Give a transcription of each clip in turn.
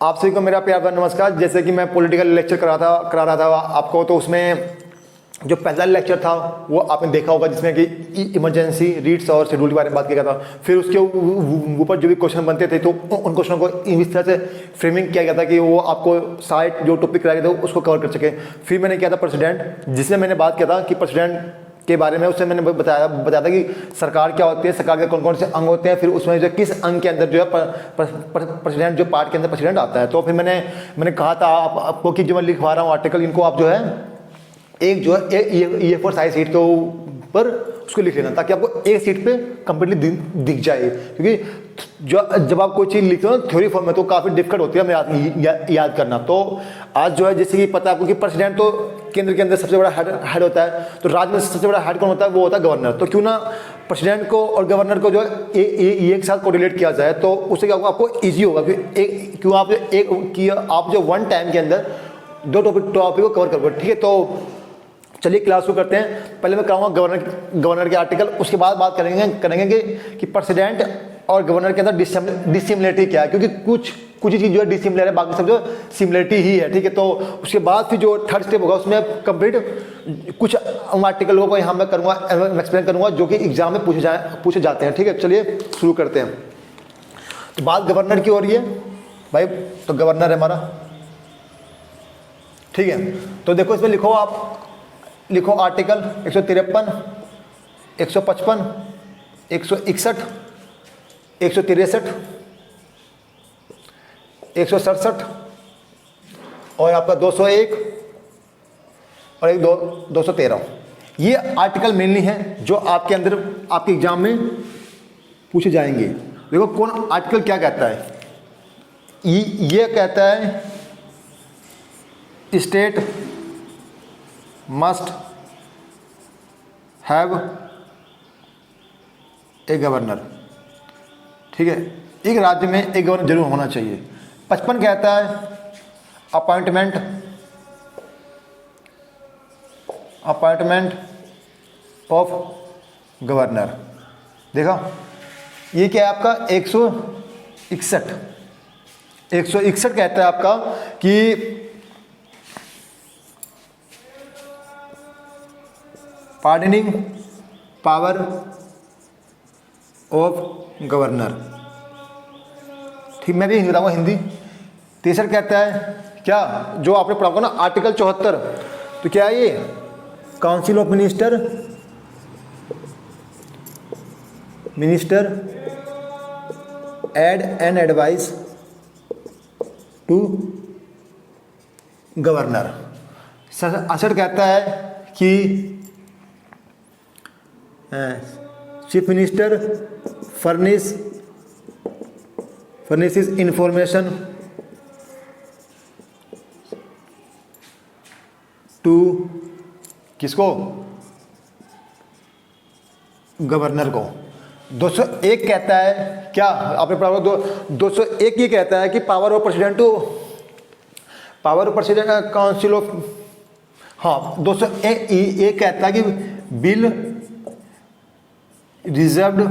आप सभी को मेरा प्यार भरा नमस्कार। जैसे कि मैं पॉलिटिकल लेक्चर करा रहा था आपको, तो उसमें जो पहला लेक्चर था वो आपने देखा होगा, जिसमें कि इमरजेंसी रीड्स और शेड्यूल के बारे में बात किया गया था। फिर उसके ऊपर जो भी क्वेश्चन बनते थे तो उन क्वेश्चनों को इस तरह से फ्रेमिंग किया गया था कि वो आपको साइट जो टॉपिक कराया गया था उसको कवर कर सके। फिर मैंने किया था प्रेसिडेंट, जिसमें मैंने बात किया था कि प्रेसिडेंट के बारे में। उससे मैंने बताया था कि सरकार क्या होती है, सरकार के कौन कौन से अंग होते हैं, फिर उसमें जो किस अंग के अंदर जो है प्रेसिडेंट, जो पार्ट के अंदर प्रेसिडेंट आता है। तो फिर मैंने कहा था आपको कि जो मैं लिखवा रहा हूँ आर्टिकल, इनको आप जो है एक जो है A4 साइज शीट के ऊपर उसको लिख लेना, ताकि आपको एक सीट पे कंप्लीटली दिख जाए। क्योंकि जब आप कोई चीज़ लिखते हो ना थ्योरी फॉर्म में, तो काफ़ी डिफिकल्ट होती है हमें याद करना। तो आज जो है जैसे कि पता है आपको कि प्रेसिडेंट तो केंद्र के अंदर सबसे बड़ा हेड होता है, तो राज्य में सबसे बड़ा हेड कौन होता है, वो होता है गवर्नर। तो क्यों ना प्रेसिडेंट को और गवर्नर को जो है एक साथ कोऑर्डिनेट किया जाए, तो उससे क्या होगा, आपको ईजी होगा। क्यों आप जो वन टाइम के अंदर दो टॉपिक को कवर करोगे। ठीक है, तो चलिए क्लास शुरू करते हैं। पहले मैं कराऊंगा गवर्नर के आर्टिकल, उसके बाद बात करेंगे कि प्रेसिडेंट और गवर्नर के अंदर डिसिमिलरिटी क्या है, क्योंकि कुछ ही चीज़ जो है डिसिमिलर है, बाकी सब जो सिमिलरिटी ही है। ठीक है, तो उसके बाद फिर जो थर्ड स्टेप होगा उसमें कंप्लीट कुछ आर्टिकल को यहाँ मैं करूँगा, एक्सप्लेन करूँगा, जो कि एग्जाम में पूछे जाते हैं। ठीक है, चलिए शुरू करते हैं। तो बात गवर्नर की हो रही है भाई, तो गवर्नर है हमारा। ठीक है, तो देखो इसमें लिखो आर्टिकल 153, 155, 161, 163, 167 और आपका 201 और एक 213। ये आर्टिकल मेनली हैं जो आपके अंदर आपके एग्जाम में पूछे जाएंगे। देखो कौन आर्टिकल क्या कहता है। ये कहता है state must have a governor. ठीक है, एक राज्य में एक गवर्नर जरूर होना चाहिए। 55 कहता है अपॉइंटमेंट ऑफ गवर्नर। देखा, ये क्या है आपका 161 कहता है आपका कि पार्डनिंग पावर ऑफ गवर्नर। ठीक, मैं भी हिंदी बताऊंगा, हिंदी। 63 कहता है क्या, जो आपने पढ़ा होगा ना आर्टिकल 74, तो क्या है ये, council of minister aid and advice to governor. 68 कहता है कि chief minister furnishes information to किसको, गवर्नर को। 201 कहता है क्या, आपने पढ़ा होगा 201 ये कहता है कि power of president council of, हाँ 201 ये कहता है कि bill reserved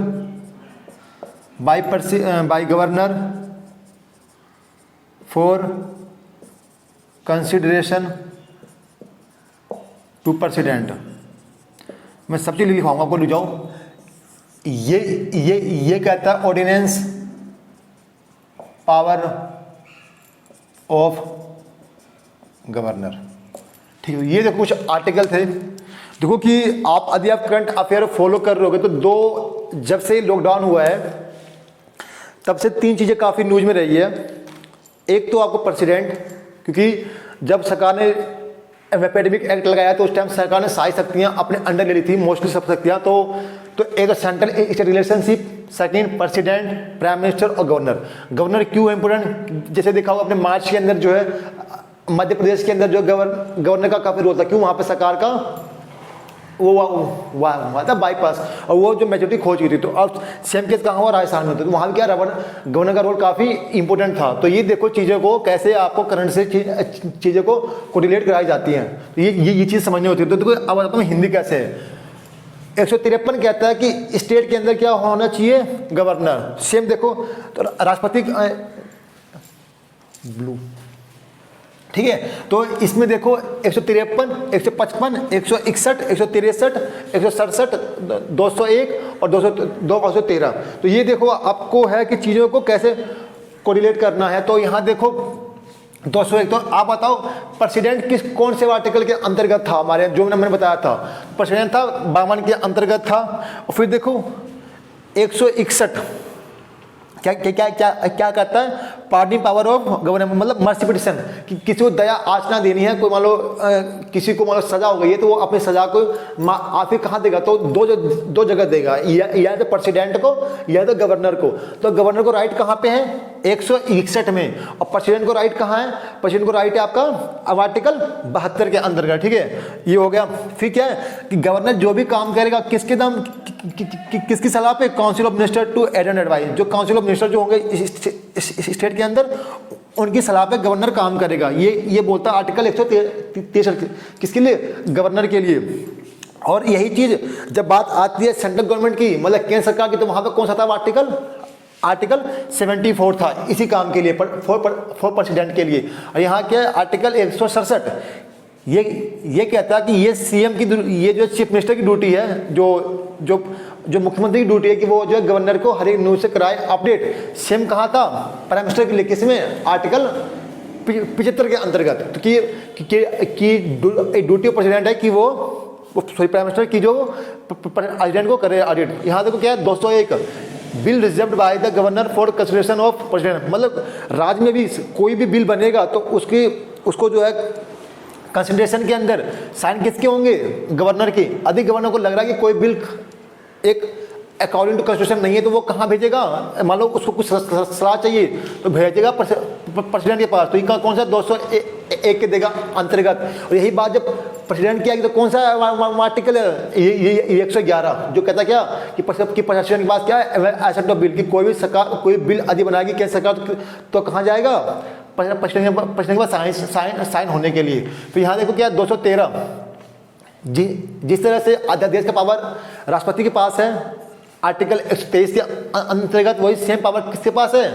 by governor for consideration to president. मैं सब चीज़ लिखवाऊंगा, आपको लिख जाओ। ये कहता है ऑर्डिनेंस पावर ऑफ गवर्नर। ठीक है, ये जो कुछ आर्टिकल थे। देखो कि यदि आप करंट अफेयर फॉलो कर रहे होगे, तो जब से लॉकडाउन हुआ है तब से 3 चीज़ें काफ़ी न्यूज में रही है। एक तो आपको प्रेसिडेंट, क्योंकि जब सरकार ने एपिडेमिक एक्ट लगाया तो उस टाइम सरकार ने सारी शक्तियाँ अपने अंडर ले ली थी, मोस्टली सब शक्तियाँ। तो एक तो central state relationship, second president, prime minister और गवर्नर। गवर्नर क्यों है इंपोर्टेंट, जैसे देखा होगा अपने मार्च के अंदर जो है मध्य प्रदेश के अंदर जो गवर्नर का काफ़ी रोल था। क्यों, वहाँ पे सरकार का वो हुआ था बाईपास, और वो जो मेजोरिटी खो चुकी थी। तो अब सेम केस कहाँ हुआ, राजस्थान में। तो वहाँ भी क्या गवर्नर का रोल काफ़ी इंपॉर्टेंट था। तो ये देखो चीज़ों को कैसे आपको करंट से चीज़ों को कोरिलेट कराई जाती हैं, तो ये चीज़ समझनी होती है। तो देखो अब आता हूँ हिंदी कैसे है। 153 कहता है कि स्टेट के अंदर क्या होना चाहिए, गवर्नर। सेम देखो, तो राष्ट्रपति ब्लू, ठीक है। तो इसमें देखो 153, 155, 161, 163, 167, 201 और 213। तो ये देखो आपको है कि चीज़ों को कैसे कोरिलेट करना है। तो यहाँ देखो 201, तो आप बताओ प्रेसिडेंट कौन से आर्टिकल के अंतर्गत था हमारे, जो मैंने बताया था प्रेसिडेंट था 52 के अंतर्गत था। और फिर देखो 161 क्या क्या क्या क्या क्या कहता है, पार्डनिंग पावर ऑफ गवर्नमेंट, मतलब मर्सी पिटिशन, कि किसी को दया आचना देनी है, कोई मान लो किसी को मान लो सजा हो गई है तो वो अपनी सजा को माफी कहाँ देगा, तो दो जगह देगा, या तो प्रेसिडेंट को या तो गवर्नर को। तो गवर्नर को राइट कहाँ पे है 161 में, और प्रेसिडेंट को राइट कहाँ है, प्रेसिडेंट को राइट है आपका आर्टिकल 72 के अंतर्गत, ठीक है। ये हो गया। फिर क्या है कि गवर्नर जो भी काम करेगा किसके नाम किसकी सलाह पे, council of minister to aid and advice, जो काउंसिल ऑफ मिनिस्टर जो होंगे स्टेट के अंदर उनकी सलाह पे गवर्नर काम करेगा। ये बोलता है आर्टिकल 163 किसके लिए, गवर्नर के लिए। और यही चीज जब बात आती है सेंट्रल गवर्नमेंट की, मतलब केंद्र सरकार की, तो वहां पे कौन सा था आर्टिकल 74 था इसी काम के लिए, फॉर प्रेसिडेंट के लिए। और यहाँ क्या है आर्टिकल 167, ये कहता है कि ये सीएम की, ये जो चीफ मिनिस्टर की ड्यूटी है, जो मुख्यमंत्री की ड्यूटी है कि वो जो है गवर्नर को हर एक न्यूज से कराए अपडेट। सेम कहाँ था प्राइम मिनिस्टर के लिए, किसमें, आर्टिकल 75 के अंतर्गत। तो कि ड्यूटी ऑफ प्रेसिडेंट है कि वो प्राइम मिनिस्टर की जो प्रेसिडेंट को करे ऑडिट। यहाँ देखो क्या है 201, bill reserved by the governor for consideration of president, मतलब राज्य में भी कोई भी बिल बनेगा तो उसको जो है कंसिडरेशन के अंदर साइन किसके होंगे, गवर्नर के। यदि गवर्नर को लग रहा है कि कोई बिल एक अकॉर्डिंग टू कॉन्स्टिट्यूशन नहीं है तो वो कहाँ भेजेगा, मान लो उसको कुछ सलाह चाहिए तो भेजेगा प्रेसिडेंट के पास। तो इनका कौन सा 201 के देगा अंतर्गत। और यही बात जब प्रेसिडेंट की आएगी तो कौन सा आर्टिकल है, ये 111, जो कहता क्या कि प्रेसिडेंट के पास क्या है, एसेट ऑफ बिल, की कोई भी सरकार कोई बिल आदि बनाएगी केंद्र सरकार तो कहाँ जाएगा, प्रेसिडेंट के पास साइन होने के लिए। तो यहाँ देखो क्या 213, जिस तरह से अध्यादेश का पावर राष्ट्रपति के पास है आर्टिकल 123 के अंतर्गत, वही सेम पावर किसके पास है,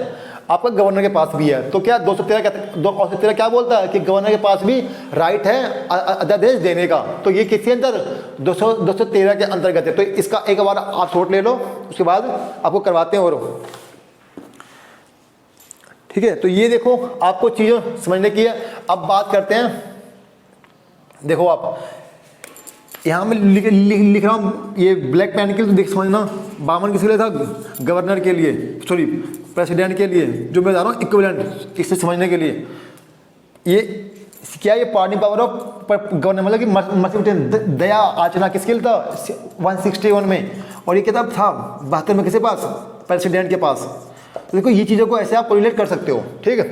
आपका गवर्नर के पास भी है। तो क्या 213 क्या बोलता है कि गवर्नर के पास भी राइट है अध्यादेश देने का। तो ये किसके अंदर 213 के अंतर्गत है। तो इसका एक बार आप शॉर्ट ले लो, उसके बाद आपको करवाते हैं और, ठीक है। तो ये देखो आपको चीज़ें समझने की है। अब बात करते हैं, देखो आप यहाँ में लिख रहा हूँ ये ब्लैक पेन के लिए, तो देख समझना 52 किसके लिए था, गवर्नर के लिए, सॉरी प्रेसिडेंट के लिए, जो मैं बता रहा हूँ इक्विवेलेंट, इससे समझने के लिए। ये क्या, ये पार्डनिंग पावर ऑफ गवर्नर, मतलब कि मर्सी दया आचना किसके लिए था 161 में, और ये किताब था 72 में किसके पास, प्रेसिडेंट के पास। तो देखो ये चीज़ों को ऐसे आप कोरिलेट कर सकते हो, ठीक है।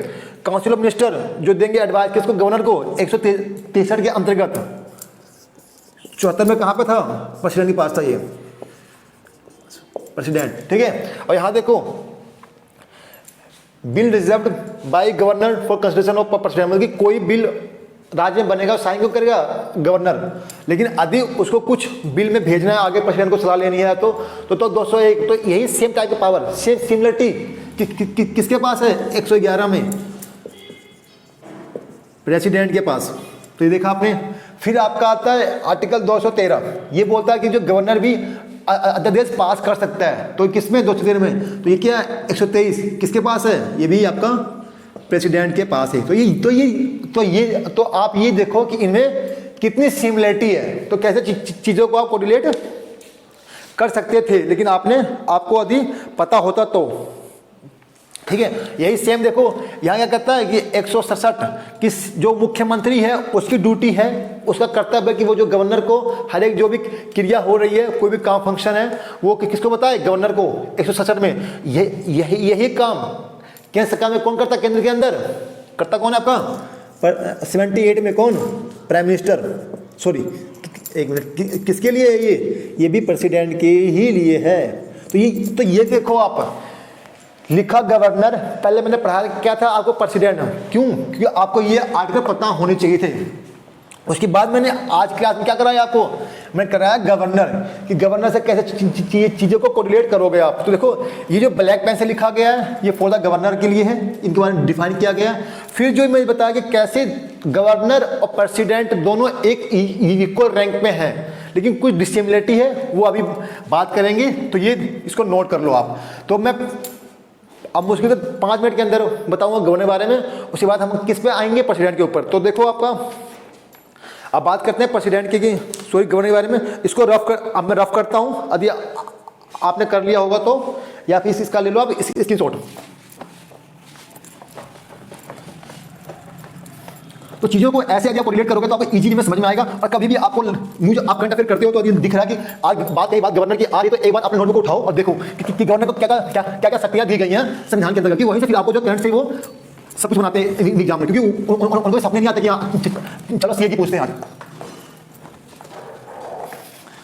काउंसिल ऑफ मिनिस्टर जो देंगे एडवाइस किसको, गवर्नर को, 163 के अंतर्गत। 74 में कहाँ पे था, प्रेसिडेंट के पास था ये प्रेसिडेंट, ठीक है। और यहाँ देखो bill reserved by governor for consideration of president, मतलब कि कोई बिल राज्य में बनेगा साइन क्यों करेगा, गवर्नर। लेकिन यदि उसको कुछ बिल में भेजना है आगे, प्रेसिडेंट को सलाह लेनी है तो 201। तो यही same type of power, same similarity किसके पास है, 111 में प्रेसिडेंट के पास। तो ये देखा आपने। फिर आपका आता है आर्टिकल 213, ये बोलता है कि जो गवर्नर भी अध्यादेश पास कर सकता है। तो किसमें, 213 में। तो ये क्या है 123 किसके पास है, ये भी आपका प्रेसिडेंट के पास है। तो आप ये देखो कि इनमें कितनी सिमिलरिटी है। तो कैसे चीज़ों को आप कोरिलेट कर सकते थे, लेकिन आपको यदि पता होता तो, ठीक है। यही सेम देखो यहाँ क्या कहता है कि 167 कि जो मुख्यमंत्री है उसकी ड्यूटी है, उसका कर्तव्य है कि वो जो गवर्नर को हर एक जो भी क्रिया हो रही है, कोई भी काम फंक्शन है, वो किसको बताए, गवर्नर को। 167 में यही काम केंद्र सरकार में कौन करता, केंद्र के अंदर करता कौन है आपका, 78 में कौन, प्राइम मिनिस्टर, सॉरी एक मिनट, किसके लिए है ये भी प्रेसिडेंट के ही लिए है। तो ये देखो आप लिखा गवर्नर, पहले मैंने पढ़ा क्या था आपको, प्रेसिडेंट। क्यों, क्योंकि आपको ये आर्टिकल पता होने चाहिए थे। उसके बाद मैंने आज क्लास में क्या कराया आपको, मैंने कराया गवर्नर, कि गवर्नर से कैसे चीज़ों को कोरिलेट करोगे आप। तो देखो ये जो ब्लैक पेन से लिखा गया है ये फॉर द गवर्नर के लिए है, इनके बारे में डिफाइन किया गया है। फिर जो मैं बताया कि कैसे गवर्नर और प्रेसिडेंट दोनों एक इक्वल रैंक में हैं, लेकिन कुछ डिसिमिलरिटी है, वो अभी बात करेंगे, तो ये इसको नोट कर लो आप। तो मैं अब मुश्किल से 5 मिनट के अंदर बताऊंगा गवर्नर के बारे में, उसके बाद हम किस पे आएंगे, प्रेसिडेंट के ऊपर। तो देखो आपका अब बात करते हैं प्रेसिडेंट की, सॉरी गवर्नर के बारे में। इसको अब मैं रफ करता हूं, यदि आपने कर लिया होगा तो, या फिर इसका ले लो आप इसकी शॉट। तो चीज़ों को ऐसे यदि आप कोरिलेट करोगे तो आपको इजीली में समझ में आएगा। और कभी भी आपको न्यूज आप करंट अफेयर करते हो तो यदि दिख रहा है कि आज बात गवर्नर की आ रही, तो एक बार अपने नोटबुक उठाओ और देखो कि गवर्नर को क्या शक्तियां दी गई हैं संविधान के अंदर, कि वहीं से फिर आपको जो करंट से वो सब कुछ बनाते हैं एग्जाम में, क्योंकि उनको सपने नहीं आते कि चलो सीए की पूछते हैं आज।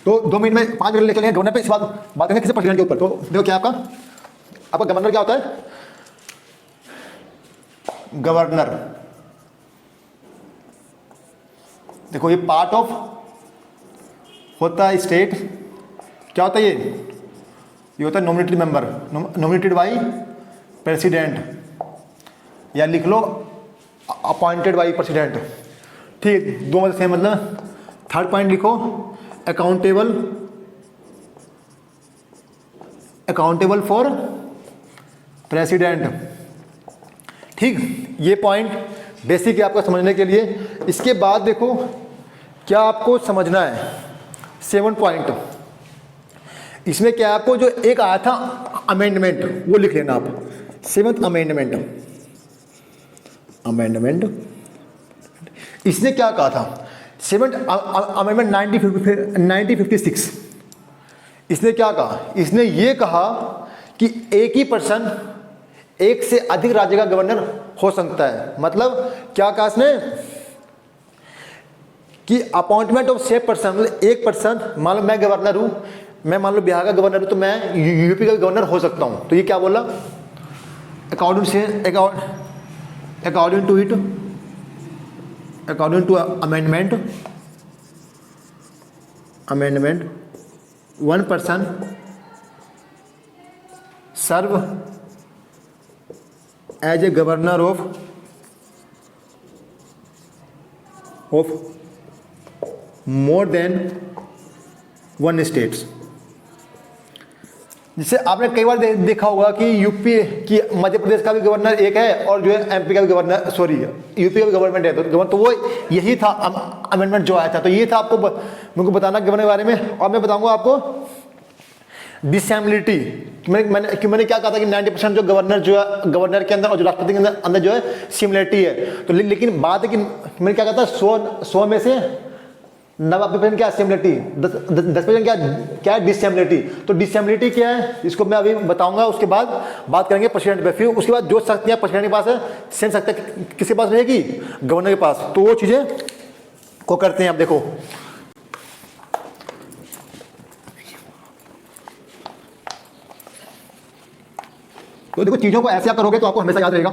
तो 2 मिनट में 5 मिनट ले चले गवर्नर पे, इस बात करेंगे किसी प्रेसिडेंट के ऊपर। तो देखो क्या आपका गवर्नर क्या होता है। गवर्नर देखो ये पार्ट ऑफ होता है स्टेट, क्या होता है ये होता है nominated member, nominated by president, या लिख लो अपॉइंटेड बाई प्रेसिडेंट। ठीक, दो में सेम मतलब। थर्ड पॉइंट लिखो अकाउंटेबल फॉर प्रेसिडेंट। ठीक, ये पॉइंट बेसिक है आपको समझने के लिए। इसके बाद देखो क्या आपको समझना है, 7 पॉइंट। इसमें क्या आपको जो एक आया था अमेंडमेंट, वो लिख लेना आप। 7th अमेंडमेंट इसने क्या कहा था। 7th अमेंडमेंट 1956 इसने क्या कहा, इसने ये कहा कि एक ही पर्सन एक से अधिक राज्य का गवर्नर हो सकता है। मतलब क्या कहा इसने कि अपॉइंटमेंट ऑफ से पर्सन, मतलब एक पर्सन, मान लो मैं गवर्नर हूं, मैं मान लो बिहार का गवर्नर हूं, तो मैं यूपी का गवर्नर हो सकता हूं। तो ये क्या बोला, according to amendment 1 person serve as a governor of more than 1 states. जिससे आपने कई बार देखा होगा कि यूपी की मध्य प्रदेश का भी गवर्नर एक है और जो है एमपी का भी गवर्नर, सॉरी यूपी का भी गवर्नमेंट है, तो वो यही था अमेंडमेंट जो आया था। तो ये था आपको मेरे को बताना गवर्नर के बारे में। और मैं बताऊंगा आपको डिसेबिलिटी। मैंने क्या कहा था कि 90% जो गवर्नर के अंदर और जो राष्ट्रपति के अंदर जो है सिमिलरिटी है। तो लेकिन बात है कि मैंने क्या कहा था 100 में से 90% क्या सिमिलरिटी, 10% क्या है डिसेबिलिटी। तो डिसेबिलिटी क्या है इसको मैं अभी बताऊंगा, उसके बाद बात करेंगे प्रेसिडेंट पे। फिर उसके बाद जो शक्तियां प्रेसिडेंट के पास है, सेम शक्तियां किसके पास रहेगी, गवर्नर के पास। तो वो चीजें को करते हैं। आप देखो चीजों को ऐसे आप करोगे तो आपको हमेशा याद रहेगा,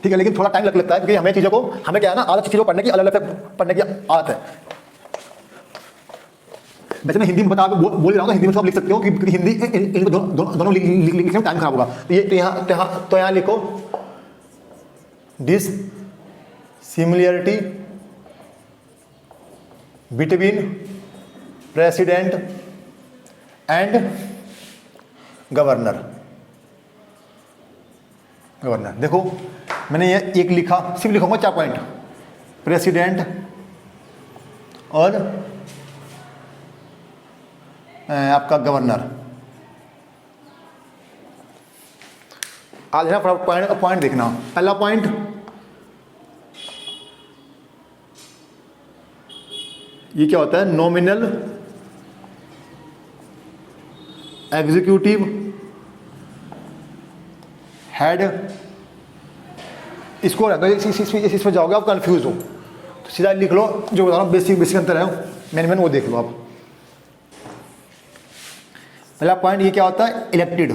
ठीक है। लेकिन थोड़ा टाइम लगता है, क्योंकि हमें चीजों को क्या है ना, आदत चीजों को पढ़ने की, अलग अलग पढ़ने की आदत है। वैसे मैं हिंदी में बोल रहा हूँ, हिंदी में सब लिख सकते हो, क्योंकि हिंदी इनको दोनों लिखने में टाइम खराब होगा। तो यहाँ लिखो this similarity between president and governor. देखो मैंने ये एक लिखा, सिर्फ लिखूंगा 4 पॉइंट, प्रेसिडेंट और आपका गवर्नर। आज ना पॉइंट देखना। पहला पॉइंट, ये क्या होता है, नॉमिनल एग्जीक्यूटिव हेड। इसको इसमें जाओगे आप कंफ्यूज हो तो सीधा लिख लो, जो बता रहा हूँ बेसिक अंतर है मैंने वो देख लो आप। पहला पॉइंट ये क्या होता है, इलेक्टेड।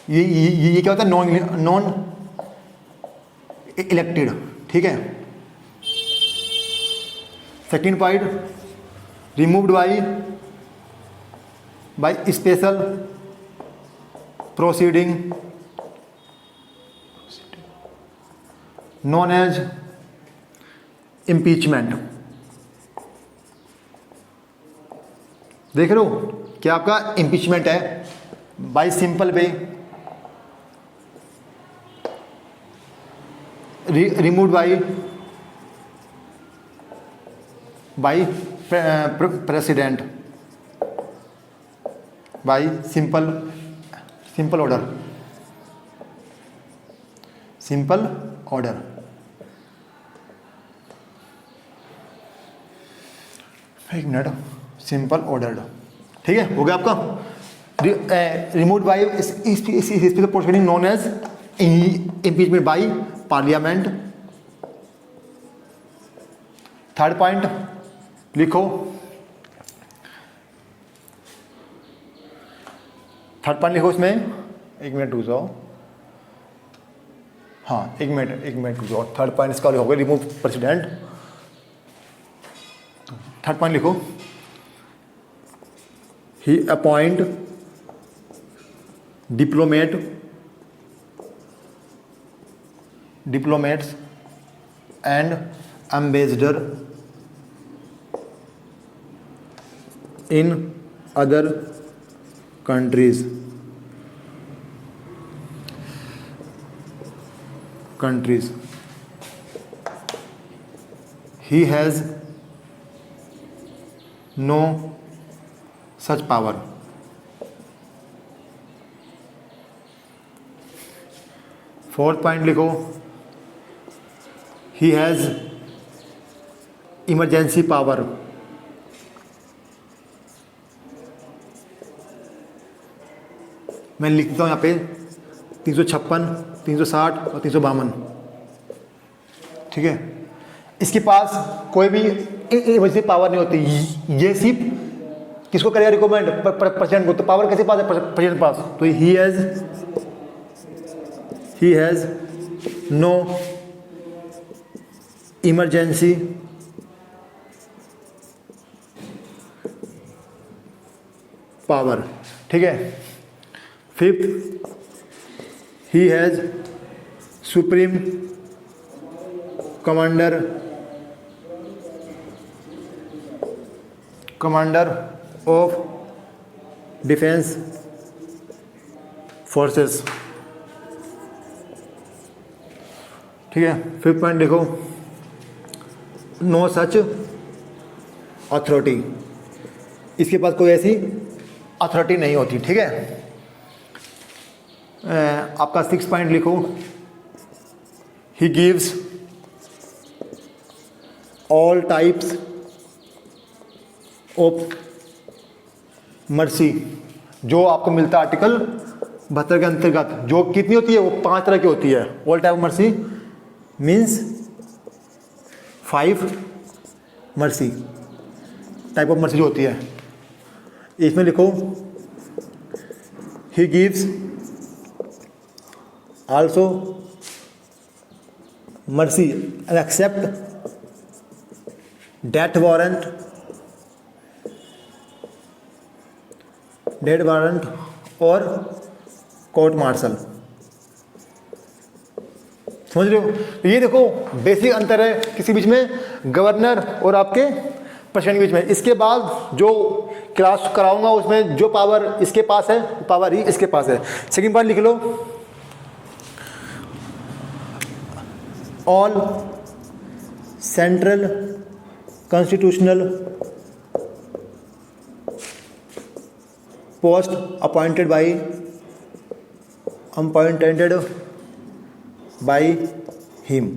ये क्या होता है, नॉन इलेक्टेड, ठीक है। Second point, removed by special proceeding known as impeachment. देख रहे हो क्या आपका इम्पीचमेंट है, by simple way, removed by president by simple order. एक मिनट, सिंपल ऑर्डर, ठीक है, हो गया आपका। Removed by special proceeding known as impeachment by parliament. Third point लिखो, इसमें एक मिनट रुक जाओ, हाँ एक मिनट रुक जाओ। थर्ड पॉइंट इसका होगा रिमूव प्रेसिडेंट। थर्ड पॉइंट लिखो, he appoint diplomats and ambassador in other countries he has no such power। Fourth point लिखो, he has इमरजेंसी पावर। मैं लिखता हूँ यहाँ पे 356, 360 और 352, ठीक है। इसके पास कोई भी इमरजेंसी पावर नहीं होती, ये सिर्फ किसको करेगा रिकमेंड, प्रेसिडेंट को। तो पावर किसके पास है, प्रेसिडेंट पास। तो he has no emergency power, ठीक है। Fifth, he has supreme commander of defence forces, ठीक है। फिफ्थ पॉइंट देखो, नो सच अथॉरिटी, इसके पास कोई ऐसी अथॉरिटी नहीं होती, ठीक है। आपका सिक्स पॉइंट लिखो, he gives all types of mercy, जो आपको मिलता है आर्टिकल 72 के अंतर्गत, जो कितनी होती है, वो 5 तरह की होती है। All type of mercy means 5 mercy, type of mercy जो होती है। इसमें लिखो, he gives also mercy and except death warrant और कोर्ट मार्शल। समझ रहे हो? तो ये देखो बेसिक अंतर है किसी बीच में, गवर्नर और आपके प्रेसिडेंट के बीच में। इसके बाद जो क्लास कराऊंगा उसमें जो पावर इसके पास है, पावर ही इसके पास है। सेकंड पॉइंट लिख लो, all central constitutional post appointed by him,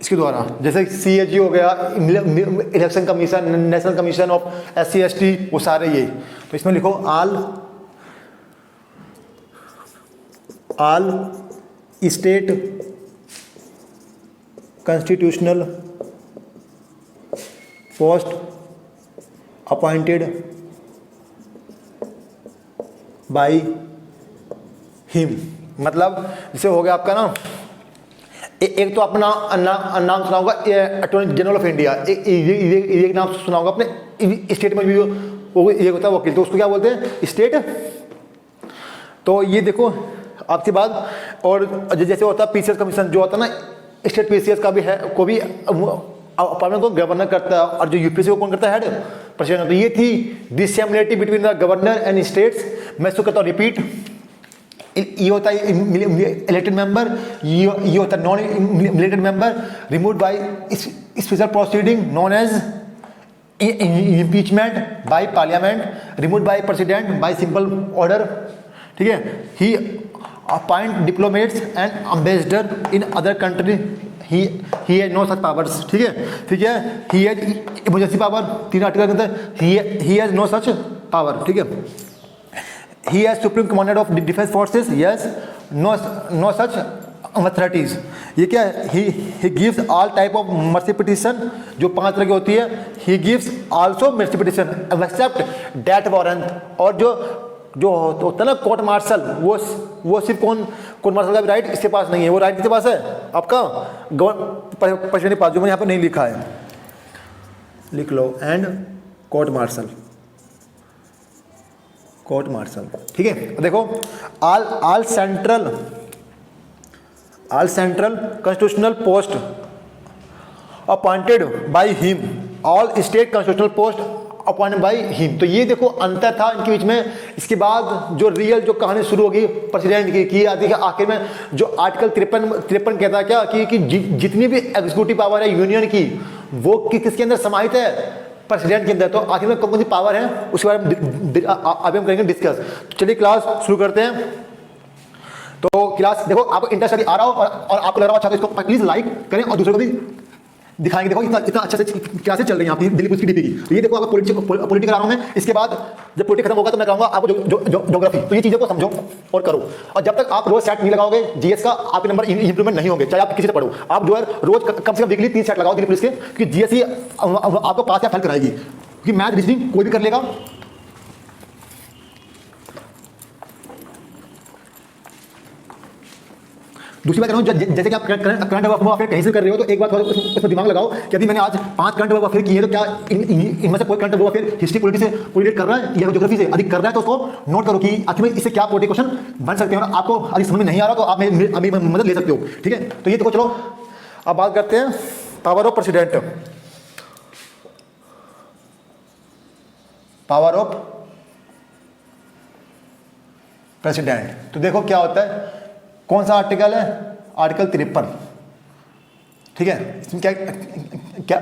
इसके द्वारा। जैसे CAG हो गया, election commission, national commission of SC ST, वो सारे ये। तो इसमें लिखो all state constitutional post appointed by him. मतलब जैसे हो गया आपका ना एक तो अपना नाम सुना होगा अटॉर्नी जनरल ऑफ इंडिया, एक नाम सुना होगा अपने स्टेट में भी वो ये होता है वकील, तो उसको क्या बोलते हैं स्टेट। तो ये देखो आपकी बात। और जैसे होता है पीसीएस कमीशन जो होता है ना स्टेट पीसीएस का भी है, को भी अपॉइंटमेंट को गवर्नर करता है, और जो यूपीएससी को कौन करता है हेड प्रेसिडेंट। तो ये थी dissimilarity between the governor and states. मैं इसको कहता हूँ रिपीट। ये होता है इलेक्टेड मेंबर, ये होता है non elected member, remove by special proceeding known as impeachment by parliament, removed by president by simple order। ठीक है। he appoint diplomats and ambassador in other country, he has no such powers। ठीक है। he has emergency power, 3 article के अंदर he has no such power। ठीक है। he has supreme commander of defense forces, yes, no such authorities। ये क्या है, he gives all type of mercy petition, जो 5 तरह की होती है, he gives also mercy petition except death warrant। और जो होता है ना कोर्ट मार्शल, वो सिर्फ कोर्ट मार्शल का भी राइट इसके पास नहीं है। वो राइट किसके पास है आपका प्रेसिडेंट के पास, जो मैंने यहाँ पर नहीं लिखा है, लिख लो and court martial, court martial. ठीक है। देखो all central constitutional post appointed by him, all state constitutional post appointed by him. तो ये देखो अंतर था इनके बीच में। इसके बाद जो रियल जो कहानी शुरू होगी प्रेसिडेंट की आती है आखिर में, जो आर्टिकल 53 कहता है क्या कि जितनी भी एग्जीक्यूटिव पावर है यूनियन की, वो किसके अंदर समाहित है, प्रेसिडेंट के अंदर। तो आखिर में कौन कौन सी पावर है उसके बारे में अभी हम करेंगे डिस्कस। चलिए क्लास शुरू करते हैं। तो क्लास देखो आपको इंटरेस्ट आ रहा हो और आपको लग रहा हो अच्छा, तो इसको प्लीज लाइक करें और दूसरों को भी दिखाएंगे। देखो इतना अच्छा से क्लासेस चल रही है आपकी दिल्ली पुलिस की डीपी की। तो ये देखो आपको पॉलिटिकल आ रहा हूँ मैं। इसके बाद जब पॉलिटिक खत्म होगा तो मैं कहूँगा आपको ज्योग्राफी। तो ये चीज़ों को समझो और करो, और जब तक आप रोज सेट नहीं लगाओगे जीएस का, आपके नंबर इंप्रूवमेंट नहीं होंगे, चाहे आप किसी से पढ़ो। आप जो है रोज कम से कम वीकली 3 सेट लगाओ दिल्ली पुलिस के, क्योंकि जीएस ही आपको पास या फेल कराएगी, क्योंकि मैथ रीजनिंग कोई भी कर लेगा। दूसरी बात करूँ, जैसे कि आप करंट अफेयर कहीं से कर रहे हो, तो एक बात उसमें दिमाग लगाओ कि अभी मैंने आज 5 करंट अफेयर किए, तो क्या इनमें से कोई करंट अफेयर हिस्ट्री पॉलिटी से कोरिलेट कर रहा है या ज्योग्राफी से अधिक कर रहा है, तो उसको नोट करो कि आखिर में इससे क्या पॉलिटिक क्वेश्चन बन सकते हैं। और आपको अधिक समझ में नहीं आ रहा तो आप अभी मदद ले सकते हो। ठीक है। तो ये देखो, चलो अब बात करते हैं power of president. Power of president, तो देखो क्या होता है, कौन सा आर्टिकल है, आर्टिकल 53। ठीक है। इसमें क्या क्या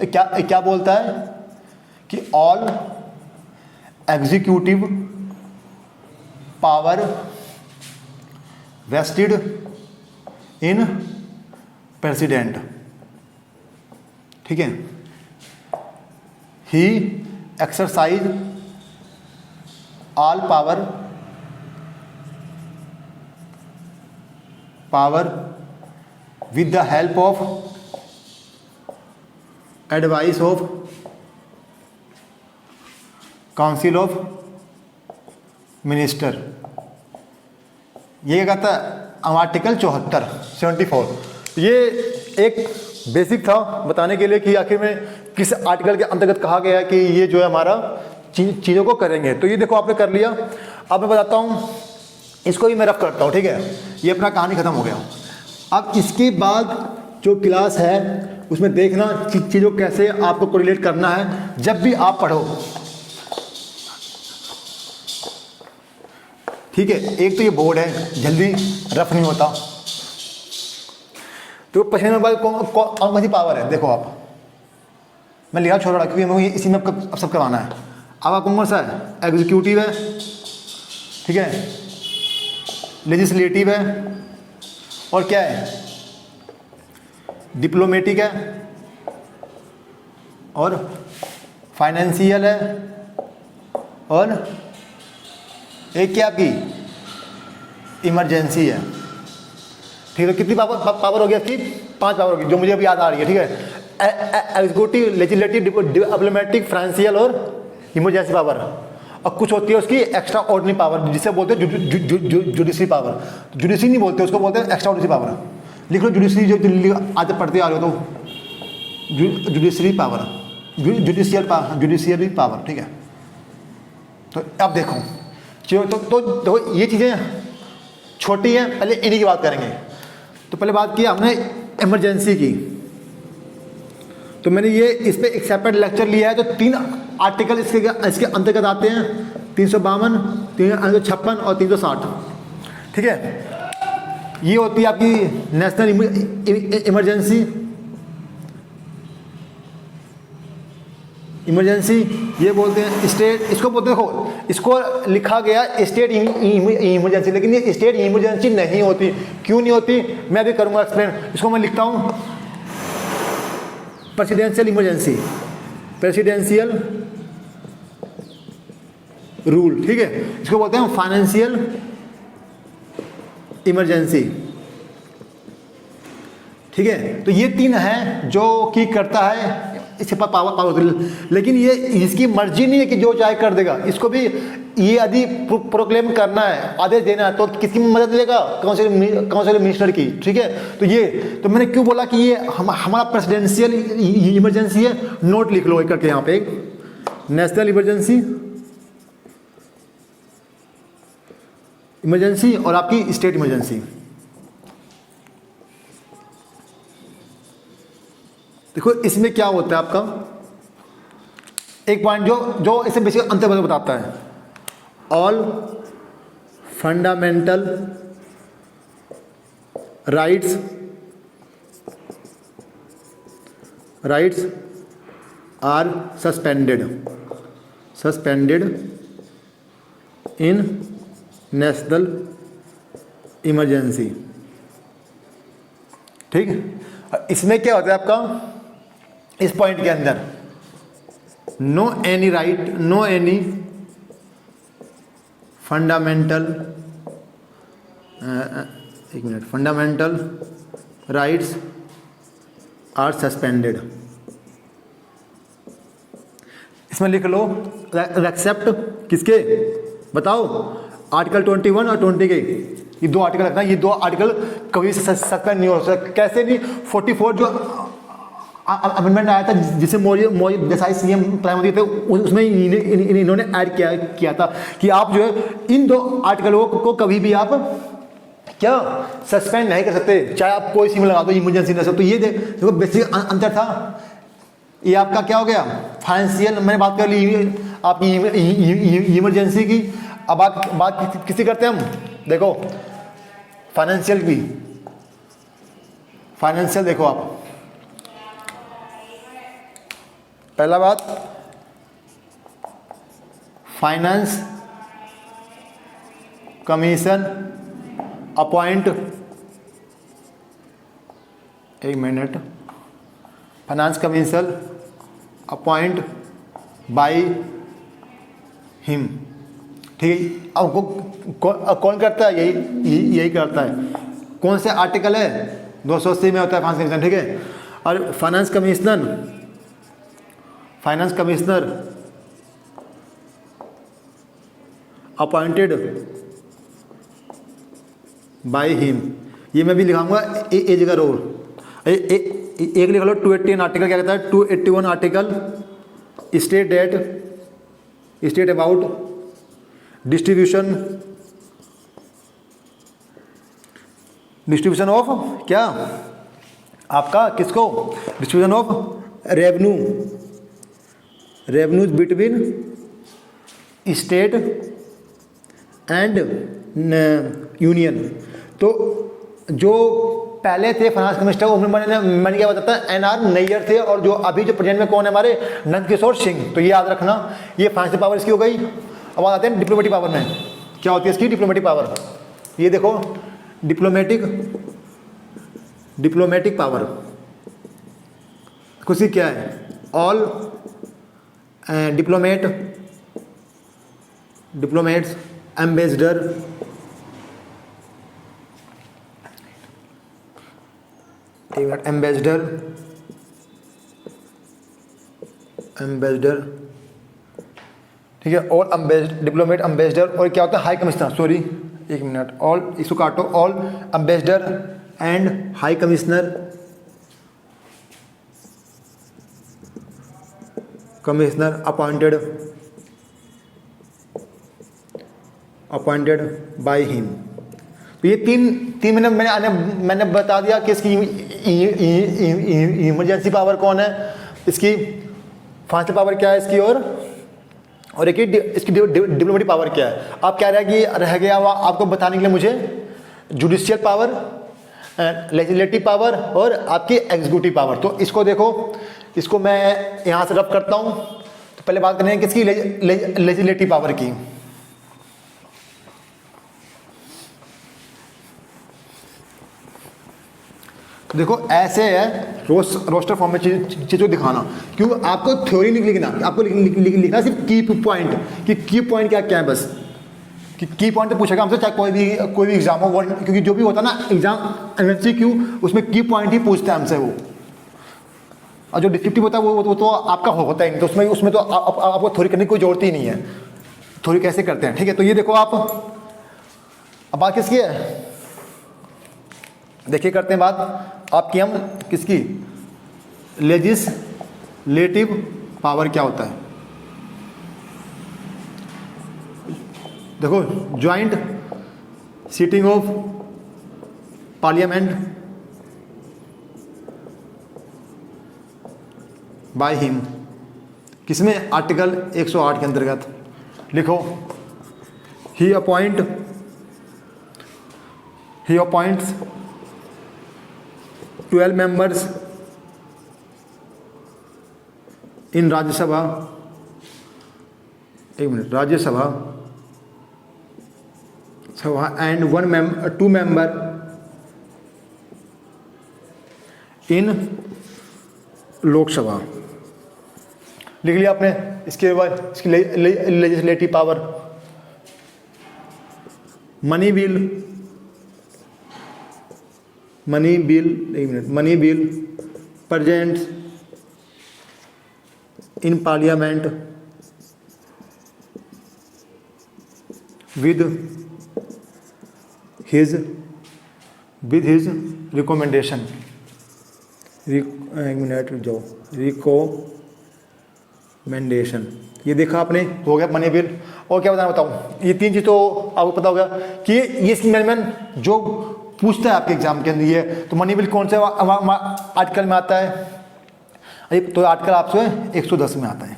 क्या क्या बोलता है कि all executive power vested in president. ठीक है। He exercise all power with the help of advice of council of minister। ये कहता है आर्टिकल 74। ये एक बेसिक था बताने के लिए कि आखिर में किस आर्टिकल के अंतर्गत कहा गया है कि ये जो है हमारा चीज़ों को करेंगे। तो ये देखो आपने कर लिया। अब मैं बताता हूँ, इसको भी मैं रफ करता हूँ। ठीक है। ये अपना कहानी खत्म हो गया। अब इसके बाद जो क्लास है उसमें देखना चीज़ों कैसे आपको कोरिलेट करना है जब भी आप पढ़ो। ठीक है। एक तो ये बोर्ड है, जल्दी रफ नहीं होता। तो पहले नंबर कौन सी पावर है, देखो आप, मैं लिखा छोड़ रहा क्योंकि मुझे इसी में अब सब करवाना है। अब आपको कौन सा है, एग्जीक्यूटिव है, ठीक है, लेजिस्लेटिव है, और क्या है, डिप्लोमेटिक है, और फाइनेंशियल है, और एक क्या आपकी इमरजेंसी है। ठीक है। कितनी पावर हो गया आपकी, 5 पावर होगी जो मुझे अभी याद आ रही है। ठीक है। एग्जीक्यूटिव, लेजिस्लेटिव, डिप्लोमेटिक, फाइनेंशियल और इमरजेंसी पावर। और कुछ होती है उसकी एक्स्ट्रा ऑर्डिनरी पावर जिसे बोलते हैं जुडिशरी पावर। जुडिशरी नहीं बोलते उसको, बोलते हैं एक्स्ट्रा ऑर्डिनरी पावर। लिख लो जुडिशरी, जो दिल्ली आज पढ़ते आ रहे हो तो जुडिशरी पावर, जुडिशियरी पावर, ठीक है। तो अब देखो तो देखो ये चीज़ें छोटी हैं, पहले इन्हीं की बात करेंगे। तो पहले बात की हमने इमरजेंसी की, तो मैंने ये इस पर एक सेपरेट लेक्चर लिया है। तो 3 आर्टिकल इसके अंतर्गत आते हैं, 352, 356 और 360, ठीक है। ये होती है आपकी नेशनल इमरजेंसी, ये बोलते हैं स्टेट, इसको बोलते हैं, देखो इसको लिखा गया स्टेट इमरजेंसी, लेकिन ये स्टेट इमरजेंसी नहीं होती। क्यों नहीं होती, मैं अभी करूँगा एक्सप्लेन। इसको मैं लिखता हूँ प्रेसिडेंशियल इमरजेंसी, प्रेसिडेंशियल रूल, ठीक है। इसको बोलते हैं फाइनेंशियल इमरजेंसी, ठीक है। तो ये 3 हैं जो कि करता है, इसके पास पावर, लेकिन ये इसकी मर्जी नहीं है कि जो चाहे कर देगा। इसको भी ये यदि प्रोक्लेम करना है, आदेश देना है, तो किसकी मदद लेगा, काउंसिल मिनिस्टर की, ठीक है। तो ये तो मैंने क्यों बोला कि ये हमारा प्रेसिडेंशियल इमरजेंसी है, नोट लिख लो एक करके यहाँ पे, नेशनल इमरजेंसी और आपकी स्टेट इमरजेंसी। देखो इसमें क्या होता है आपका एक पॉइंट जो इसे बेसिक अंतर बताता है, all fundamental rights are suspended in national emergency, ठीक है। इसमें क्या होता है आपका, इस पॉइंट के अंदर no any right, no any fundamental, एक minute, fundamental rights are suspended. इसमें लिख लो एक्सेप्ट किसके, बताओ, आर्टिकल 21 और 20 के, ये 2 आर्टिकल रखना। ये 2 आर्टिकल कभी सस्पेंड नहीं हो सकता। कैसे नहीं, 44 जो अमेंडमेंट आया था जिसे मौर्य देसाई सीएम प्रधानमंत्री थे, उसमें इन्होंने ऐड किया था कि आप जो है इन 2 आर्टिकलों को कभी भी आप क्या सस्पेंड नहीं कर सकते, चाहे आप कोई सी में लगा दो, इमरजेंसी नहीं। तो ये देखो बेसिक अंतर था। ये आपका क्या हो गया, फाइनेंशियल, मैंने बात कर ली आपकी इमरजेंसी की। अब बात किसी करते हैं हम, देखो फाइनेंशियल की, फाइनेंशियल देखो आप, पहला बात फाइनेंस कमीशन अपॉइंट, एक minute, finance commission appoint by him, ठीक है। अब कौन करता है, यही करता है। कौन से आर्टिकल है, 280 में होता है फाइनेंस कमीशन, ठीक है। और finance commissioner appointed by him, ये मैं भी लिखाऊंगा एक जगह और एक लिख लो। 281 आर्टिकल क्या कहता है, 281 article state about distribution of क्या आपका, किसको, distribution of revenues between state and union. तो जो पहले थे फाइनेंस कमिश्नर, मैंने क्या बताता है, NR नैयर थे, और जो अभी जो प्रेजेंट में कौन है हमारे, नंदकिशोर सिंह। तो ये याद रखना, ये फाइनेंशियल पावर इसकी हो गई। अब आते हैं डिप्लोमेटिक पावर में, क्या होती है इसकी डिप्लोमेटिक पावर। ये देखो डिप्लोमेटिक पावर कुछ क्या है, ऑल डिप्लोमेट्स एम्बेसडर ठीक है। ऑल डिप्लोमेट एम्बेसडर, और क्या होता है हाई कमिश्नर, सॉरी एक मिनट, ऑल इसको काटो, all ambassador and high commissioner appointed by him. तो ये तीन मैंने बता दिया कि इसकी इमरजेंसी पावर कौन है, इसकी फाइनल पावर क्या है इसकी, और एक इसकी डिप्लोमेटिक पावर क्या है। आप कह रहे हैं कि रह गया हुआ आपको बताने के लिए मुझे जुडिशियल पावर, लेजिस्लेटिव पावर और आपकी एग्जीक्यूटिव पावर। तो इसको देखो, इसको मैं यहाँ से रब करता हूँ। तो पहले बात करें किसकी, लेजिस्लेटिव पावर की। तो देखो ऐसे है रोस्टर फॉर्म में चीज़ों दिखाना, क्यों आपको थ्योरी नहीं लिखना, आपको लिखना सिर्फ की पॉइंट, कि की पॉइंट क्या है बस, कि की पॉइंट तो पूछेगा हमसे, चाहे कोई भी एग्जाम हो, क्योंकि जो भी होता है ना एग्जाम एमसीक्यू, उसमें की पॉइंट ही पूछता है हमसे वो। और जो डिस्क्रिप्टिव होता है वो तो आपका होता ही नहीं, तो उसमें तो आपको थ्योरी करने की कोई जरूरत ही नहीं है। थ्योरी कैसे करते हैं, ठीक है। तो ये देखो आप, अब बात किसकी है, देखिए करते हैं बात आपकी हम किसकी, लेजिस्लेटिव पावर क्या होता है। देखो joint sitting of parliament by him, किसमें, आर्टिकल 108 के अंतर्गत। लिखो he appoints 12 members in Rajya Sabha, एक minute, Rajya Sabha and 2 member in Lok Sabha. लिख लिया आपने। इसके बाद इसकी लेजिस्लेटिव पावर, मनी बिल, एक minute, money bill present in parliament with his recommendation, एक मिनट जाओ, रिकमेंडेशन। ये देखा आपने, हो गया मनी बिल। और क्या बताना बताऊँ, ये 3 चीज़ तो आपको पता होगा कि ये इसकी मैनेजमेंट जो पूछता है आपके एग्जाम के अंदर। ये तो मनी बिल कौन से आर्टिकल में आता है, तो आर्टिकल आपसे 110 में आता है,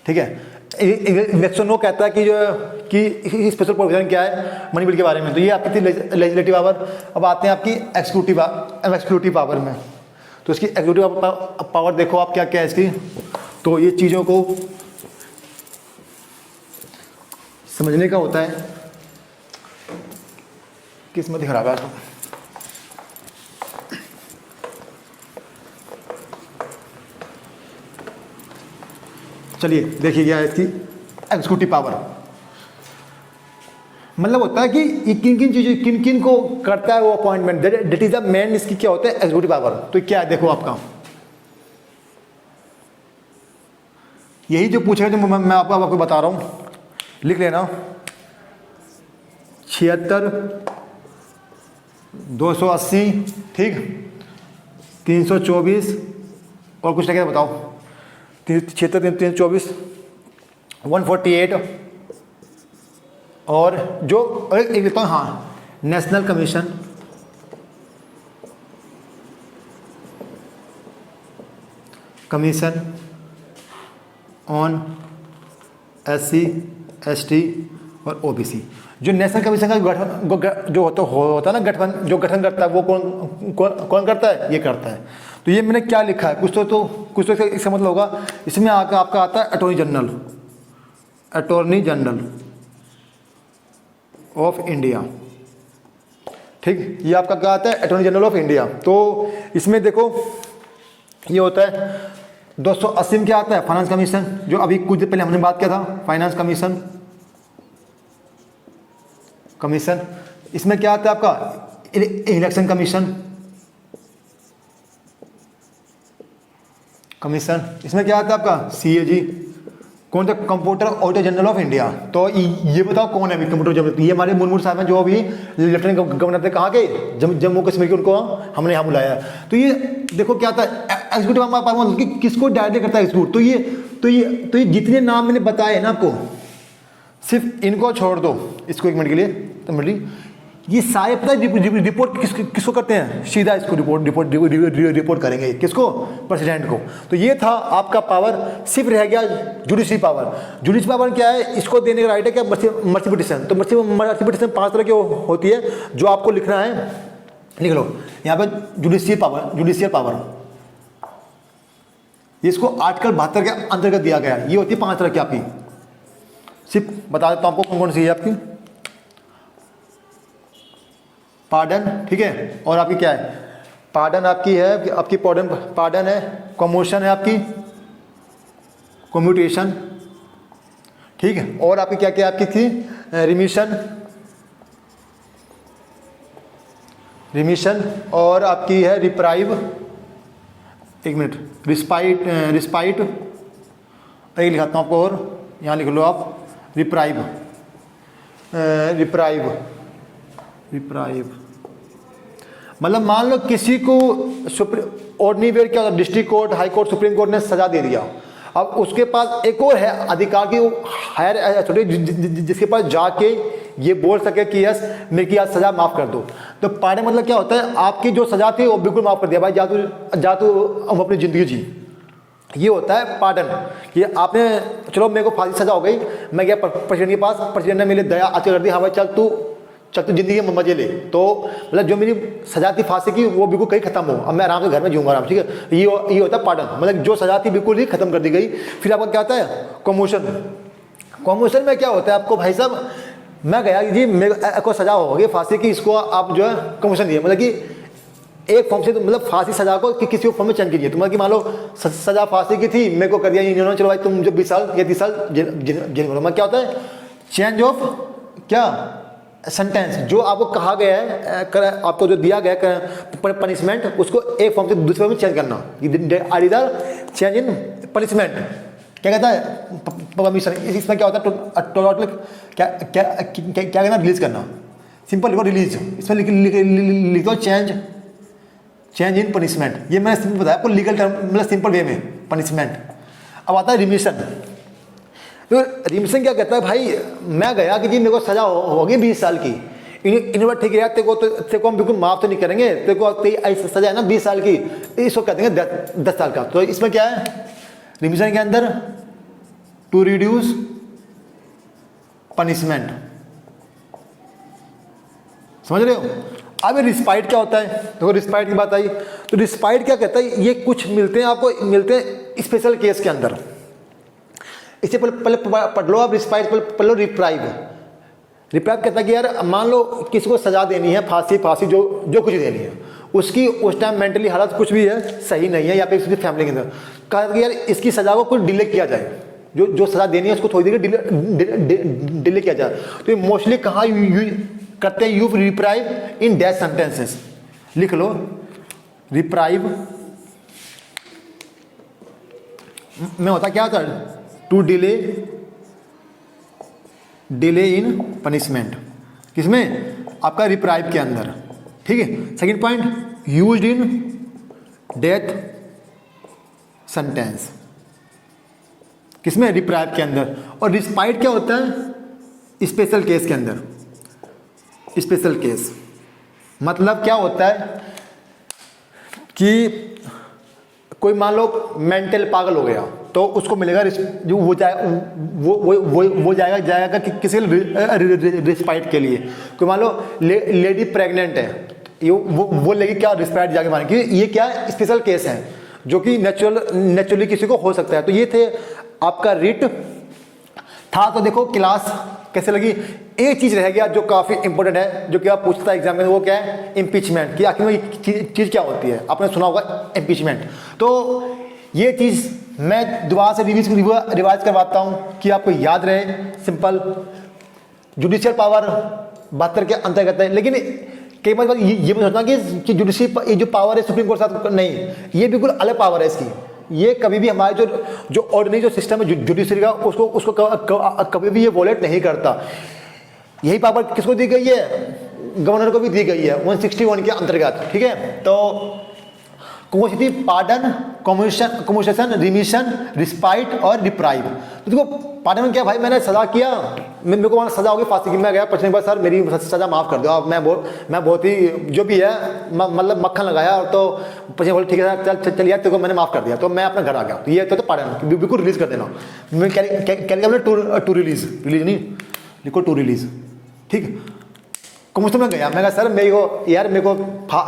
ठीक है। 109 कहता है कि स्पेशल प्रोविजन क्या है मनी बिल के बारे में। तो ये आपकी थी लेजिस्लेटिव पावर। अब आते हैं आपकी एक्जीक्यूटिव पावर में। तो इसकी एग्जीक्यूटिव पावर देखो आप क्या क्या है इसकी। तो ये चीज़ों को समझने का होता है, किस्मत ही खराब है तो। चलिए देखिए क्या है इसकी एग्जीक्यूटिव पावर। मतलब होता है कि किन किन को करता है वो appointment, that is the main, इसकी क्या होता है एग्जीक्यूटिव पावर। तो क्या है देखो आपका, यही जो पूछेगा जो मैं आपको बता रहा हूं, लिख लेना। 76 280, ठीक, 324 और कुछ लगे बताओ, 76 324 148 और जो एक लिखता हूँ, हाँ, national commission on SC ST और OBC। जो नेशनल कमीशन का गठन जो होता है ना, जो गठन करता है वो कौन करता है, ये करता है। तो ये मैंने क्या लिखा है, कुछ तो इसका मतलब होगा, इसमें आपका आता है अटॉर्नी जनरल ऑफ इंडिया, ठीक। ये आपका क्या आता है, अटॉर्नी जनरल ऑफ इंडिया। तो इसमें देखो ये होता है 280 में क्या आता है, फाइनेंस कमीशन, जो अभी कुछ देर पहले हमने बात किया था, फाइनेंस कमीशन। इसमें क्या आता है आपका, इलेक्शन कमीशन। इसमें क्या आता है आपका, CAG, कौन सा? Computer auditor general of India. तो ये बताओ कौन है अभी कंप्यूटर जनरल? ये हमारे मुर्मू साहब हैं जो अभी लेफ्टिनेंट गवर्नर थे, कहाँ के? जम्मू कश्मीर के, उनको हमने यहाँ बुलाया। तो ये देखो क्या था, एग्जीक्यूटिव किसको डायरेक्ट करता है एग्जीक्यूट। तो ये जितने नाम मैंने बताए ना आपको, सिर्फ इनको छोड़ दो, इसको एक मिनट के लिए तो मिली, ये सारे पता है रिपोर्ट किसको करते हैं? सीधा इसको रिपोर्ट करेंगे, किसको? प्रेसिडेंट को। तो ये था आपका पावर, सिर्फ रह गया जुडिशरी पावर। जुडिशरी पावर क्या है? इसको देने का राइट है क्या? Mercy petition. तो मर्सी पिटिशन 5 तरह की होती है, जो आपको लिखना है, लिख लो यहाँ पे। जुडिशियल पावर इसको आर्टिकल 72 के अंतर्गत दिया गया है। ये होती है 5 तरह की आपकी, सिर्फ बता देता हूँ आपको कौन कौन सी है आपकी। पार्डन, ठीक है, और आपकी क्या है? पार्डन आपकी है, आपकी पार्डन है, कमोशन है आपकी, कम्यूटेशन, ठीक है, और आपकी क्या क्या आपकी थी? रिमिशन, और आपकी है रिप्राइव, एक मिनट, रिस्पाइट, एक लिखाता हूँ आपको, और यहाँ लिख लो आप रिप्राइव। मतलब मान लो किसी को ऑर्डिनरी वेयर क्या होता, district court, high court, supreme court ने सजा दे दिया। अब उसके पास एक और है अधिकार की हायर अथॉरिटी, जिसके पास जाके ये बोल सके कि यस मेरी आज सजा माफ कर दो। तो पार्डन मतलब क्या होता है? आपकी जो सजा थी वो बिल्कुल माफ कर दिया, भाई जा तू अब अपनी जिंदगी जी। ये होता है पार्डन, कि आपने, चलो मेरे को फांसी सजा हो गई, मैं गया प्रेसिडेंट के पास, प्रेसिडेंट ने मेरे दया आचर कर दी, हाँ भाई चल तू जिंदगी में मजे ले। तो मतलब जो मेरी सजा थी फांसी की वो बिल्कुल कहीं खत्म हो, अब मैं आराम से घर में जीऊंगा आराम, ठीक है। ये होता है पार्डन, मतलब जो सजा थी बिल्कुल ही खत्म कर दी गई। फिर आपका क्या होता है? कमोशन में क्या होता है आपको? भाई साहब मैं गया जी, मेरे को सजा हो गई फांसी की, इसको आप जो है कमोशन दिए, मतलब कि एक फॉर्म से, मतलब फांसी सजा को किसी फॉर्म में चेंज कीजिए। तो मतलब कि मान लो सजा फांसी की थी, मेरे को कर दिया इन्होंने, चलो भाई तुम जो 20 साल या 30 साल जेल में। क्या होता है? चेंज ऑफ क्या? सेंटेंस। जो आपको कहा गया है, आपको जो दिया गया है पनिशमेंट, उसको एक फॉर्म से दूसरे फॉर्म में चेंज करना, आइदर चेंज इन पनिशमेंट। क्या कहता है? परमिशन। इसमें क्या होता है? टोटल क्या कहना? रिलीज करना। सिंपल लिखो रिलीज, इसमें लिख दो चेंज इन पनिशमेंट। ये मैंने सिंपल बताया आपको, लीगल टर्म, मतलब सिंपल वे में पनिशमेंट। अब आता है रिमिशन। तो रिमिशन क्या कहता है? भाई मैं गया कि जी मेरे को सजा होगी 20 साल की, इन्होंने ठीक है, तेरे को हम बिल्कुल माफ तो नहीं करेंगे, तेरे को ऐसी सजा है ना 20 साल की, इसको कहते हैं 10 साल का। तो इसमें क्या है रिमिशन के अंदर? To reduce punishment. समझ रहे हो? अब रिस्पाइट क्या होता है? देखो रिस्पाइट की बात आई, तो रिस्पाइट क्या कहता है? ये कुछ मिलते हैं आपको, मिलते हैं स्पेशल केस के अंदर। इससे पहले पढ़ लो आप रिस्पाइट, पढ़ लो रिप्राइव। रिप्राइव कहता है कि यार मान लो किसी को सजा देनी है, फांसी जो कुछ देनी है, उसकी उस टाइम मेंटली हालत कुछ भी है, सही नहीं है, या फिर उसकी फैमिली के अंदर कहा कि यार इसकी सजा को कुछ डिले किया जाए, जो सजा देनी है उसको थोड़ी देर डिले किया जाए। तो ये मोस्टली कहाँ करते हैं? You reprieve in death sentences. लिख लो रिप्राइव में होता क्या होता है? To delay in punishment. किसमें? आपका रिप्राइव के अंदर, ठीक है। Second point, used in death sentence. किसमें? रिप्राइव के अंदर। और रिस्पाइट क्या होता है? स्पेशल केस के अंदर। स्पेशल केस मतलब क्या होता है कि कोई मान लो मेंटल पागल हो गया, तो उसको मिलेगा जो वो जाएगा कि किसी रिस्पाइट के लिए। कोई मान लो लेडी प्रेग्नेंट है, वो लेगी क्या? रिस्पाइट जाके माने, क्योंकि ये क्या है? स्पेशल केस है, जो कि नेचुरली किसी को हो सकता है। तो ये थे आपका रिट था। तो देखो क्लास कैसे लगी? एक चीज रह गया जो काफी इंपॉर्टेंट है, जो कि आप पूछता है एग्जाम में, वो क्या है? इम्पीचमेंट। कि आखिर में चीज क्या होती है? आपने सुना होगा इम्पीचमेंट। तो ये चीज मैं दोबारा से रिवाइज करवाता हूँ कि आपको याद रहे। सिंपल, जुडिशियल पावर 72 के अंतर्गत है, लेकिन कई बार ये भी सोचना कि जुडिशियल ये जो पावर है सुप्रीम कोर्ट साथ नहीं, ये बिल्कुल अलग पावर है इसकी। ये कभी भी हमारे जो ऑर्डिनरी जो सिस्टम है जुडिशरी का उसको कभी भी ये वॉलेट नहीं करता। यही पावर किसको दी गई है? गवर्नर को भी दी गई है 161 के अंतर्गत, ठीक है। तो constitutive pardon, commutation, remission, respite और रिप्राइव। तो देखो पार्डन क्या भाई, मैंने सजा किया, मेरे को वहाँ सजा होगी फांसी की, मैं गया पछने के बाद सर मेरी सजा माफ़ कर दो आप, मैं बहुत ही जो भी है मतलब मक्खन लगाया, और तो पछने बोले ठीक है चल चल यार तेरे को मैंने माफ़ कर दिया, तो मैं अपना घर आ गया। तो ये तो पार्डन बिल्कुल रिलीज़ कर देना। मैं क्या टू रिलीज़ नहीं लिखो, टू रिलीज़, ठीक। कमिश्नर में गया, मैं कहा सर मेरे को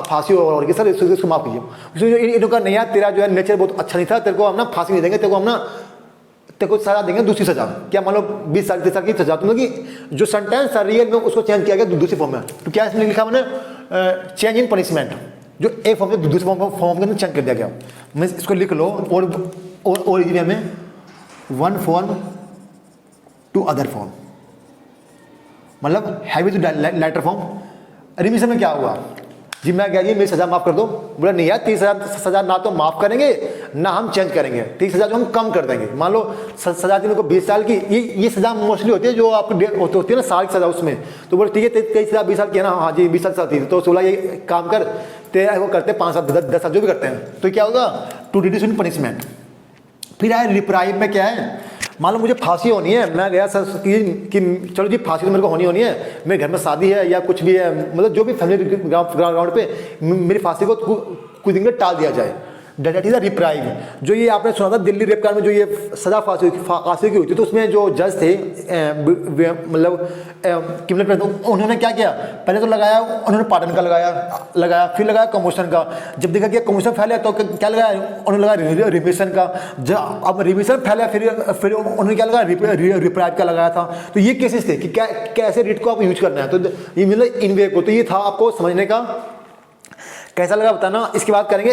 फांसी हो रही है सर, इसको माफ़ कीजिए। इन्होंने कहा नहीं यार तेरा जो है नेचर बहुत अच्छा नहीं था, तेरे को हम ना फांसी नहीं देंगे, तेरे को सजा देंगे दूसरी सजा। क्या मान लो 20 साल 30 साल की सजा, तुम कि जो सेंटेंस रियल में उसको चेंज किया गया दूसरी फॉर्म में। तो क्या इसमें लिखा मैंने, चेंज इन पनिशमेंट, जो एक फॉर्म से दूसरी फॉर्म के अंदर चेंज कर दिया गया। मैं इसको लिख लो, और ओरिजिनल में one form to other form, मतलब heavy to lighter form. Remission में क्या हुआ जी, मैं क्या जी मेरी सज़ा माफ़ कर दो, बोला नहीं यार 30 सज़ा ना तो माफ़ करेंगे ना हम चेंज करेंगे, 30 सज़ा जो हम कम कर देंगे। मान लो सज़ा थी मेरे को 20 साल की, ये सज़ा मोस्टली होती है जो आपको होती है ना साल की सज़ा, उसमें तो बोले ठीक है 23 सज़ा 20 साल की है ना, हाँ जी 20 साल थी, तो 16 ये काम कर तेरा वो करते 5 साल 10 साल जो भी करते हैं। तो क्या होगा, टू रिड्यूस इन पनिशमेंट। फिर आए रिप्राइव में क्या है, मान लो मुझे फांसी होनी है, मैं गया सर कि चलो जी फांसी तो मेरे को होनी है, मेरे घर में शादी है या कुछ भी है, मतलब जो भी फैमिली ग्राउंड पे मेरी फांसी को कुछ दिन के टाल दिया जाए, डेट इज अ रिप्राइव। जो ये आपने सुना था दिल्ली रेप कांड में जो ये सजा फांसी की हुई थी, तो उसमें जो जज थे मतलब क्रिमिनल, उन्होंने क्या किया, पहले तो लगाया उन्होंने पार्डन का लगाया, फिर लगाया कमोशन का। जब देखा कि कमोशन फैला तो क्या लगाया, उन्होंने लगाया रिमिशन का। जब अब रिमिशन फैला फिर उन्होंने क्या लगाया, रिप्राइव का लगाया था। तो ये केसेस थे कि क्या कैसे रिट को आप यूज करना है, तो ये मतलब इन वे को, तो ये था आपको समझने का। कैसा लगा बताना। इसके बाद करेंगे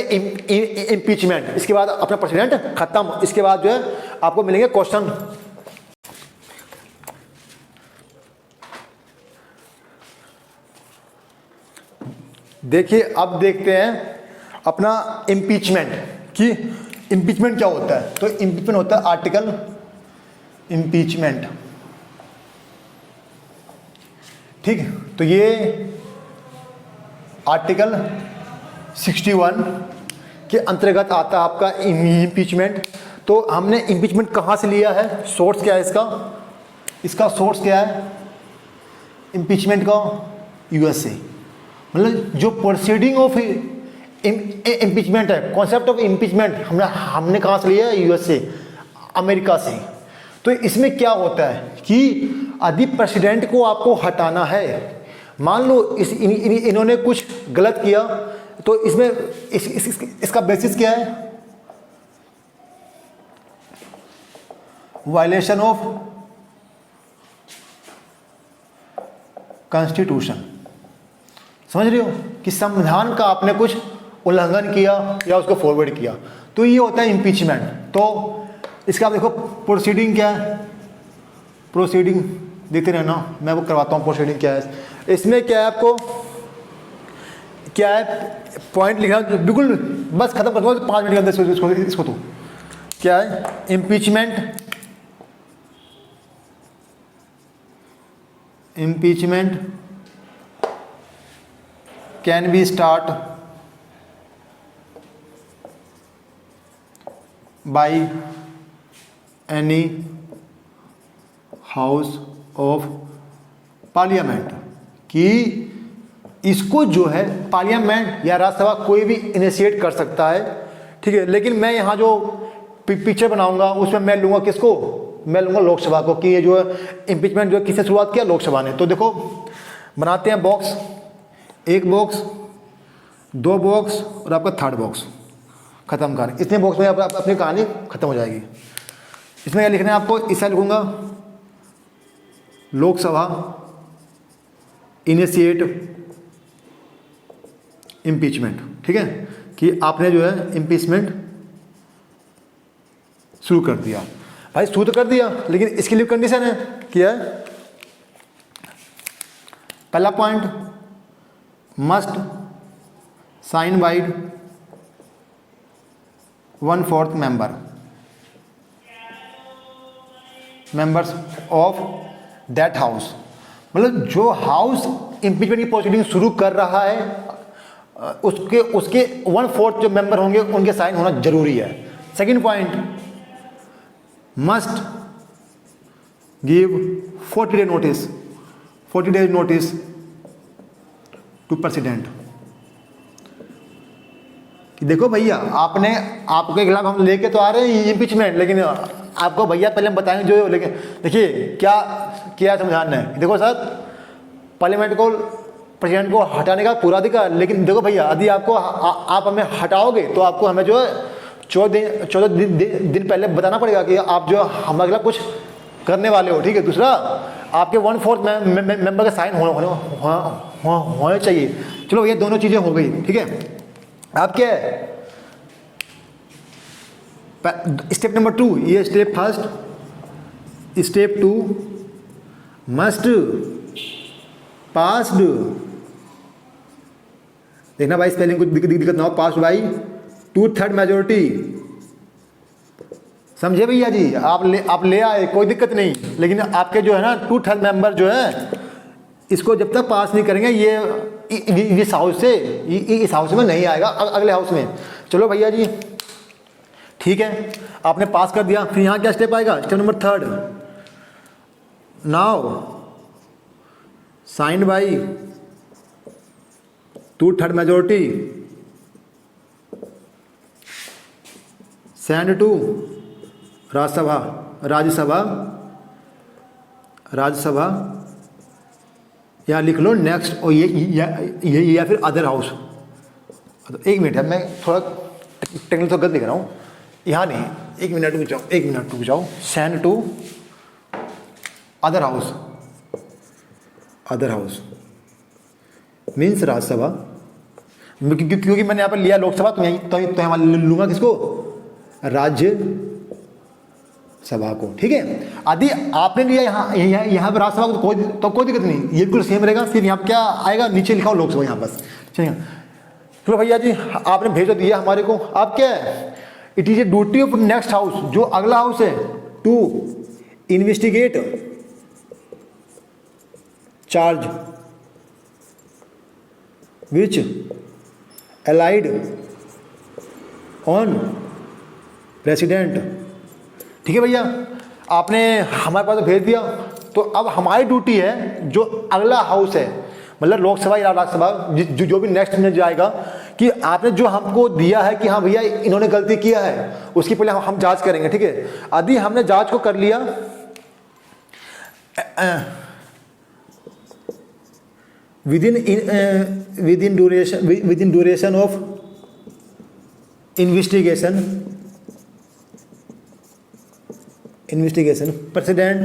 इम्पीचमेंट, इसके बाद अपना प्रेसिडेंट खत्म। इसके बाद जो है आपको मिलेंगे क्वेश्चन। देखिए अब देखते हैं अपना इम्पीचमेंट कि इम्पीचमेंट क्या होता है। तो इम्पीचमेंट होता है आर्टिकल इम्पीचमेंट, ठीक है। तो ये आर्टिकल 61 के अंतर्गत आता है आपका इम्पीचमेंट। तो हमने इम्पीचमेंट कहाँ से लिया है, सोर्स क्या है इसका सोर्स क्या है इम्पीचमेंट का, यूएसए। मतलब जो प्रोसीडिंग ऑफ इम्पीचमेंट है, कॉन्सेप्ट ऑफ इम्पीचमेंट हमने कहाँ से लिया है, यूएसए, अमेरिका से। तो इसमें क्या होता है कि यदि प्रेसिडेंट को आपको हटाना है, मान लो इन्होंने कुछ गलत किया, तो इसमें इसका बेसिस क्या है, वायलेशन ऑफ कॉन्स्टिट्यूशन। समझ रहे हो कि संविधान का आपने कुछ उल्लंघन किया या उसको फॉरवर्ड किया, तो ये होता है इम्पीचमेंट। तो इसका आप देखो प्रोसीडिंग क्या है, प्रोसीडिंग देखते रहना, मैं वो करवाता हूँ प्रोसीडिंग क्या है। इसमें क्या है, आपको क्या है पॉइंट लिखना, बिल्कुल बस खत्म कर दो 5 मिनट के अंदर इसको। तो क्या है impeachment, impeachment can be start by any house of parliament, कि इसको जो है पार्लियामेंट या राज्यसभा कोई भी इनिशिएट कर सकता है, ठीक है। लेकिन मैं यहाँ जो पिक्चर बनाऊंगा उसमें मैं लूँगा किसको, मैं लूँगा लोकसभा को, कि ये जो है इम्पीचमेंट जो है किसने शुरुआत किया, लोकसभा ने। तो देखो बनाते हैं बॉक्स, एक बॉक्स, 2 बॉक्स और आपका 3rd बॉक्स, खत्म कर। इतने बॉक्स में अपनी कहानी खत्म हो जाएगी। इसमें क्या लिखना है आपको, इसे लिखूंगा लोकसभा इनिशिएट इम्पीचमेंट, ठीक है, कि आपने जो है इम्पीचमेंट शुरू कर दिया। भाई शुरू तो कर दिया, लेकिन इसके लिए कंडीशन है, क्या है, पहला point, must sign by 1/4 members of that house. मतलब जो हाउस इम्पीचमेंट की प्रोसीडिंग शुरू कर रहा है उसके उसके 1/4 जो मेंबर होंगे उनके साइन होना जरूरी है। Second point, must give 40 days notice to president कि देखो भैया आपके खिलाफ हम लेके तो आ रहे हैं इम्पीचमेंट, लेकिन आपको भैया पहले हम बताएंगे जो, लेकिन देखिए क्या समझाना है। देखो सर, पार्लियामेंट को प्रेसिडेंट को हटाने का पूरा अधिकार, लेकिन देखो भैया यदि आप हमें हटाओगे तो आपको हमें जो है 14 दिन पहले बताना पड़ेगा कि आप जो हमारे खिलाफ कुछ करने वाले हो। ठीक है। दूसरा, आपके 1/4 मेंबर का साइन होने चाहिए। चलो ये दोनों चीज़ें हो गई। ठीक है। अब क्या है, स्टेप नंबर 2, ये step first. Step 2, must passed, देखना भाई स्पेलिंग कुछ दिक्कत ना हो, पास्ड बाई 2/3 मेजोरिटी। समझे भैया जी, आप ले आए कोई दिक्कत नहीं, लेकिन आपके जो है ना 2/3 मेंबर जो है इसको जब तक पास नहीं करेंगे ये इस हाउस में नहीं आएगा, अगले हाउस में। चलो भैया जी ठीक है, आपने पास कर दिया। फिर यहाँ क्या स्टेप आएगा, step number 3, now signed by 2/3 majority send to Rajya Sabha यहाँ लिख लो नेक्स्ट, और ये या फिर अदर हाउस। एक मिनट है, मैं थोड़ा टेक्निकल तो गलत लिख रहा हूँ, यहाँ नहीं, एक मिनट रुक जाओ। Send to other house means Rajya Sabha, क्योंकि मैंने यहाँ पर लिया लोकसभा, तो यहाँ लूँगा किसको, राज्य सभा को। ठीक है। यदि आपने लिया यहाँ पर राज्यसभा को तो कोई दिक्कत नहीं, ये बिल्कुल सेम रहेगा। फिर यहाँ पर क्या आएगा, नीचे लिखा हो लोकसभा यहाँ बस। चलिए चलो भैया जी, आपने भेज दिया हमारे को। अब क्या है, it is a duty of next house, जो अगला हाउस है, to investigate charge which alleged on president. ठीक है भैया, आपने हमारे पास भेज दिया, तो अब हमारी ड्यूटी है जो अगला हाउस है, मतलब लोकसभा या राज्यसभा, जो भी नेक्स्ट में जाएगा, कि आपने जो हमको दिया है कि हाँ भैया इन्होंने गलती किया है, उसकी पहले हम जांच करेंगे। ठीक है। यदि हमने जांच को कर लिया within duration of investigation president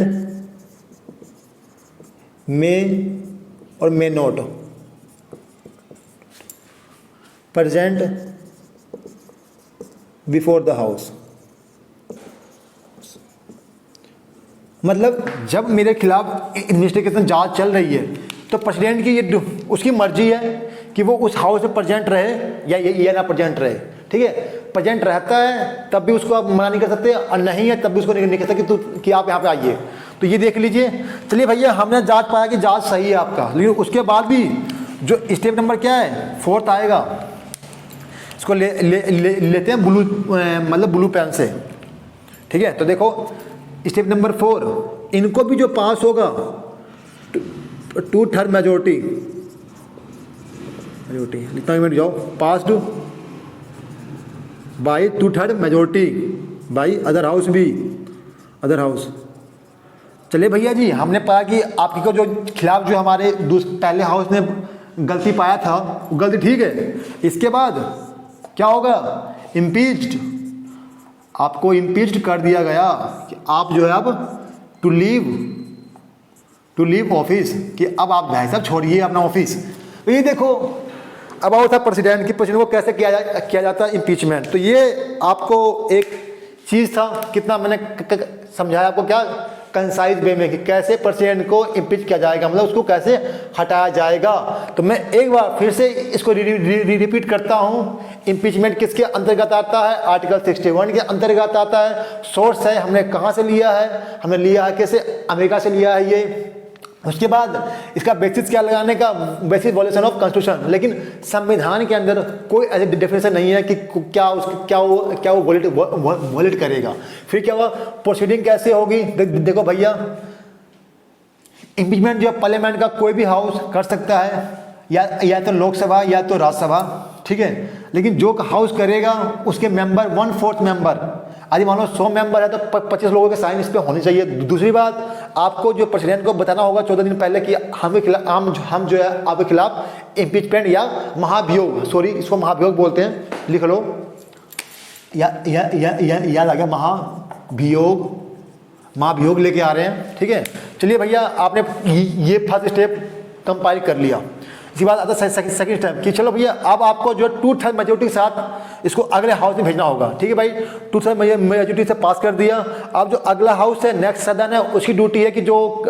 में और may not present before the house. मतलब जब मेरे खिलाफ इन्वेस्टिगेशन जांच चल रही है तो प्रेसिडेंट की ये उसकी मर्जी है कि वो उस हाउस में प्रेजेंट रहे या ना प्रेजेंट रहे। ठीक है। प्रेजेंट रहता है तब भी उसको आप मना नहीं कर सकते, और नहीं है तब भी उसको नहीं कह सकते कि आप यहाँ पे आइए। तो ये देख लीजिए। चलिए भैया, हमने जांच पाया कि जांच सही है आपका, लेकिन उसके बाद भी जो स्टेप नंबर क्या है, 4th आएगा, इसको लेते हैं ब्लू, मतलब ब्लू पेन से। ठीक है। तो देखो स्टेप नंबर 4, इनको भी जो पास होगा 2/3 मेजोरिटी लिखता हूँ, जाओ, passed by 2/3 majority by other house. चलिए भैया जी, हमने पाया कि आपकी को जो खिलाफ जो हमारे पहले हाउस ने गलती पाया था वो गलती ठीक है। इसके बाद क्या होगा, इम्पीच्ड, आपको इम्पीच्ड कर दिया गया कि आप जो है अब टू लीव ऑफिस, कि अब आप भाई साहब छोड़िए अपना ऑफिस। तो ये देखो अब आओ था प्रेसिडेंट की प्रेसिडेंट को कैसे किया जाता है इम्पीचमेंट। तो ये आपको एक चीज़ था, कितना मैंने समझाया आपको, क्या कंसाइज वे में कि कैसे प्रेसिडेंट को इम्पीच किया जाएगा, मतलब उसको कैसे हटाया जाएगा। तो मैं एक बार फिर से इसको रिपीट करता हूँ। इम्पीचमेंट किसके अंतर्गत आता है? आर्टिकल 61 के अंतर्गत आता है। सोर्स है हमने कहाँ से लिया है? हमने लिया है कैसे? अमेरिका से लिया है ये। उसके बाद इसका बेसिस क्या लगाने का? Basis violation of constitution. लेकिन संविधान के अंदर कोई ऐसी डेफिनेशन नहीं है कि क्या वो वॉलिड करेगा। फिर क्या हुआ? प्रोसीडिंग कैसे होगी? देखो भैया, इम्पीचमेंट जो पार्लियामेंट का कोई भी हाउस कर सकता है, या तो लोकसभा या तो राज्यसभा, ठीक है। लेकिन जो हाउस करेगा उसके मेंबर 1/4 मेंबर, यदि मान लो 100 मेंबर है तो 25 लोगों के साइन इस पे होनी चाहिए। दूसरी बात, आपको जो प्रेसिडेंट को बताना होगा 14 दिन पहले कि हम जो है आपके खिलाफ इम्पीचमेंट या महाभियोग, सॉरी इसको महाभियोग बोलते हैं, लिख लो, याद आ गया, महाभियोग लेके आ रहे हैं, ठीक है। चलिए भैया, आपने ये फर्स्ट स्टेप कंपाइल कर लिया। इसके बाद आता है सेकंड स्टेप कि चलो भैया अब आपको जो 2/3 मेजोरिटी के साथ इसको अगले हाउस में भेजना होगा, ठीक है भाई। 2/3 मेजोरिटी से पास कर दिया। अब जो अगला हाउस है, नेक्स्ट सदन है, उसकी ड्यूटी है कि जो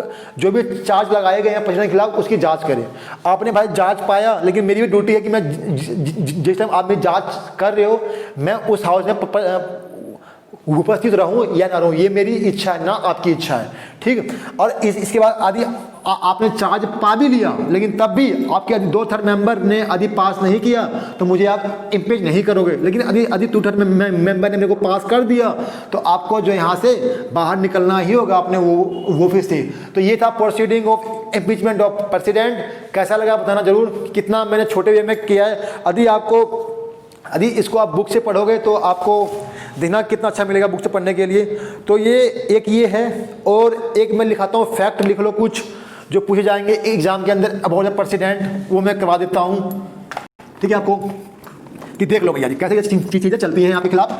भी चार्ज लगाए गए हैं प्रेसिडेंट के खिलाफ उसकी जांच करे। आपने भाई जांच पाया, लेकिन मेरी भी ड्यूटी है कि मैं जिस टाइम आप मेरी जांच कर रहे हो मैं उस हाउस में उपस्थित रहूं या ना रहूं, ये मेरी इच्छा है, ना आपकी इच्छा है, ठीक। और इसके बाद यदि आपने चार्ज पा भी लिया, लेकिन तब भी आपके यदि 2/3 मेंबर ने यदि पास नहीं किया तो मुझे आप इम्पीच नहीं करोगे। लेकिन यदि 2/3 मेंबर ने मेरे को पास कर दिया तो आपको जो यहाँ से बाहर निकलना ही होगा अपने वो ऑफिस से। तो ये था proceeding of impeachment of president. कैसा लगा बताना जरूर, कितना मैंने छोटे वे में किया है। यदि इसको आप बुक से पढ़ोगे तो आपको देखना कितना अच्छा मिलेगा बुक से पढ़ने के लिए। तो ये है, और एक मैं लिखाता हूँ फैक्ट, लिख लो कुछ जो पूछे जाएंगे एग्जाम के अंदर अबाउट द प्रेसिडेंट, वो मैं करवा देता हूँ, ठीक है आपको, कि देख लो भैया जी कैसे चीज़ें चलती हैं आपके खिलाफ,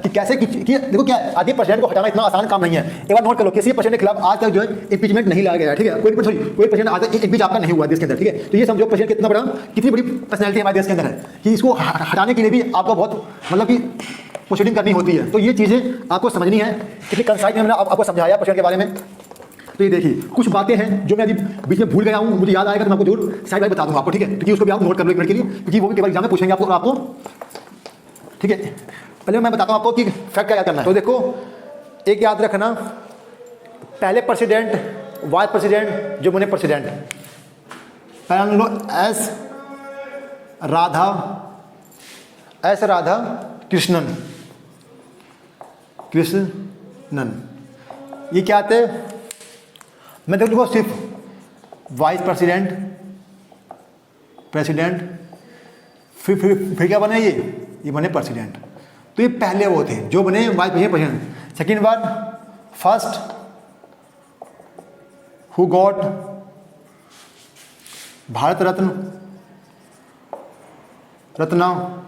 कि कैसे कि देखो क्या आदि प्रेसिडेंट को हटाना इतना आसान काम नहीं है। एक बार नोट कर लो, किसी प्रेसिडेंट के खिलाफ आज तक जो है इम्पीचमेंट नहीं लाया गया है, ठीक है। कोई प्रेसिडेंट आज तक इम्पीच आपका नहीं हुआ देश के अंदर, ठीक है। तो ये समझो प्रेसिडेंट कितनी बड़ी पर्सनैलिटी हमारे देश के अंदर है कि इसको हटाने के लिए भी आपको बहुत मतलब कि प्रोसीडिंग करनी होती है। तो ये चीज़ें आपको समझनी है, कितनी कंसाइज में मैंने आपको समझाया प्रेसिडेंट के बारे में। तो ये देखिए कुछ बातें हैं जो मैं अभी बीच में भूल गया हूँ, मुझे याद आएगा तो मैं आपको जरूर साइड बाय बता दूंगा आपको, ठीक है। क्योंकि उसको भी आप नोट कर लो एक मिनट के लिए, क्योंकि वो भी केवल एग्जाम में पूछेंगे आपको, ठीक है। पहले मैं बताता हूँ आपको कि फैक्ट क्या करना है। तो देखो एक याद रखना, पहले प्रेसिडेंट, वाइस प्रेसिडेंट जो बने प्रेसिडेंट, पहले लो एस राधा कृष्णन, ये क्या थे? मैं देखो सिर्फ वाइस प्रेसिडेंट, फिर क्या बने ये बने प्रेसिडेंट। तो ये पहले वो थे जो बने vice president. Second bar first who got Bharat Ratna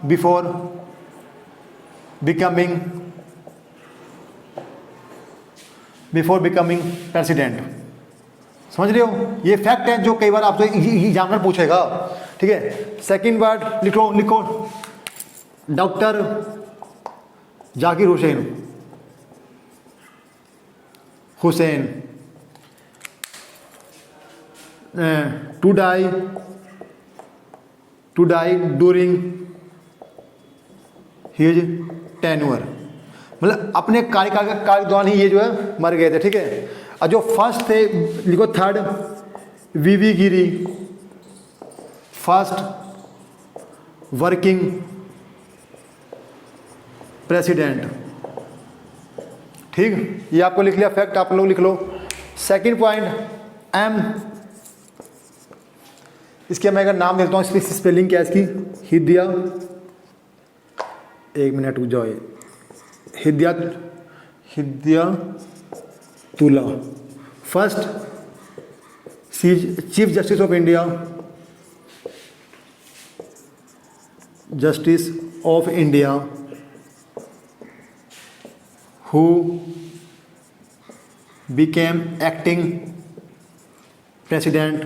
before becoming president. समझ रहे हो? ये फैक्ट है जो कई बार आपसे एग्जामिनर पूछेगा, ठीक है। सेकंड वर्ड लिखो doctor Zakir Hussain to die during his tenure, मतलब अपने कार्यकाल के दौरान ही ये जो है मर गए थे, ठीक है। और जो फर्स्ट थे लिखो थर्ड वीवी गिरी, फर्स्ट वर्किंग प्रेसिडेंट, ठीक। ये आपको लिख लिया फैक्ट, आप लोग लिख लो। सेकंड पॉइंट एम, इसके मैं अगर नाम देता हूँ, इसकी स्पेलिंग क्या है इसकी? हिदिया, एक मिनट रुक जाओ, Hidayatullah, first chief justice of India, who became acting president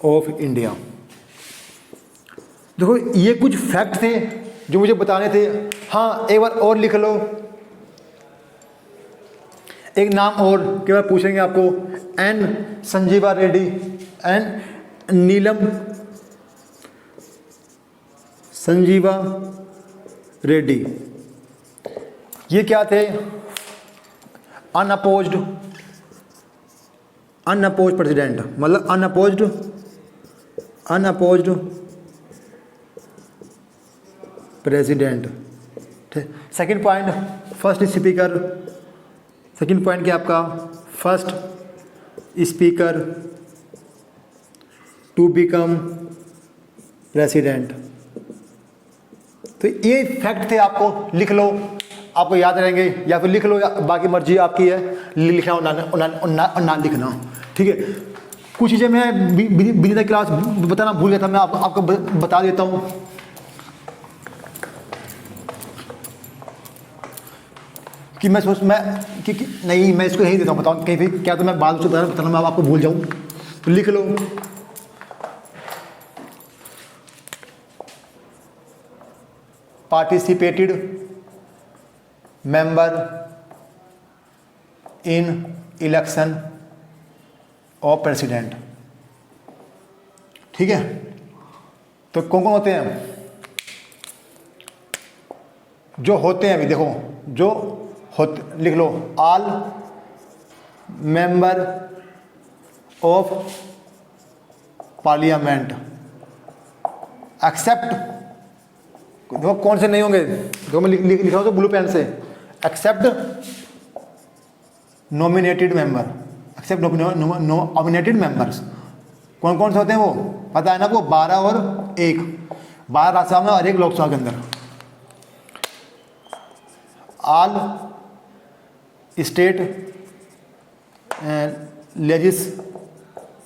of India। देखो ये कुछ फैक्ट थे जो मुझे बताने थे। हाँ एक बार और लिख लो, एक नाम और के बाद पूछेंगे आपको, एन संजीवा रेड्डी, एन नीलम संजीवा रेड्डी, ये क्या थे? अनअपोज्ड प्रेसिडेंट, मतलब unopposed president. Second point, first speaker, second point क्या आपका? First speaker to become president. तो ये फैक्ट थे, आपको लिख लो, आपको याद रहेंगे, या फिर लिख लो, या बाकी मर्जी आपकी है, लिखना और ना लिखना, ठीक है। कुछ चीज़ें मैं बिना क्लास बताना भूल गया था, मैं आपको बता देता हूँ। कि मैं नहीं, मैं इसको नहीं देता हूँ, बताऊँ कहीं भी क्या, तो मैं बाद में बताना, मैं आपको भूल जाऊँ, तो लिख लो। Participated member in election of president, ठीक है। तो कौन कौन होते हैं? जो होते हैं, अभी देखो, जो होते, लिख लो, all member of parliament except, देखो कौन से नहीं होंगे, देखो मैं लिख रहा हूँ तो ब्लू पेन से, except nominated member, except nominated members. कौन कौन से होते हैं वो पता है ना, वो 12 और 1, 12 राज्यसभा में और 1 लोकसभा के अंदर। All state legislative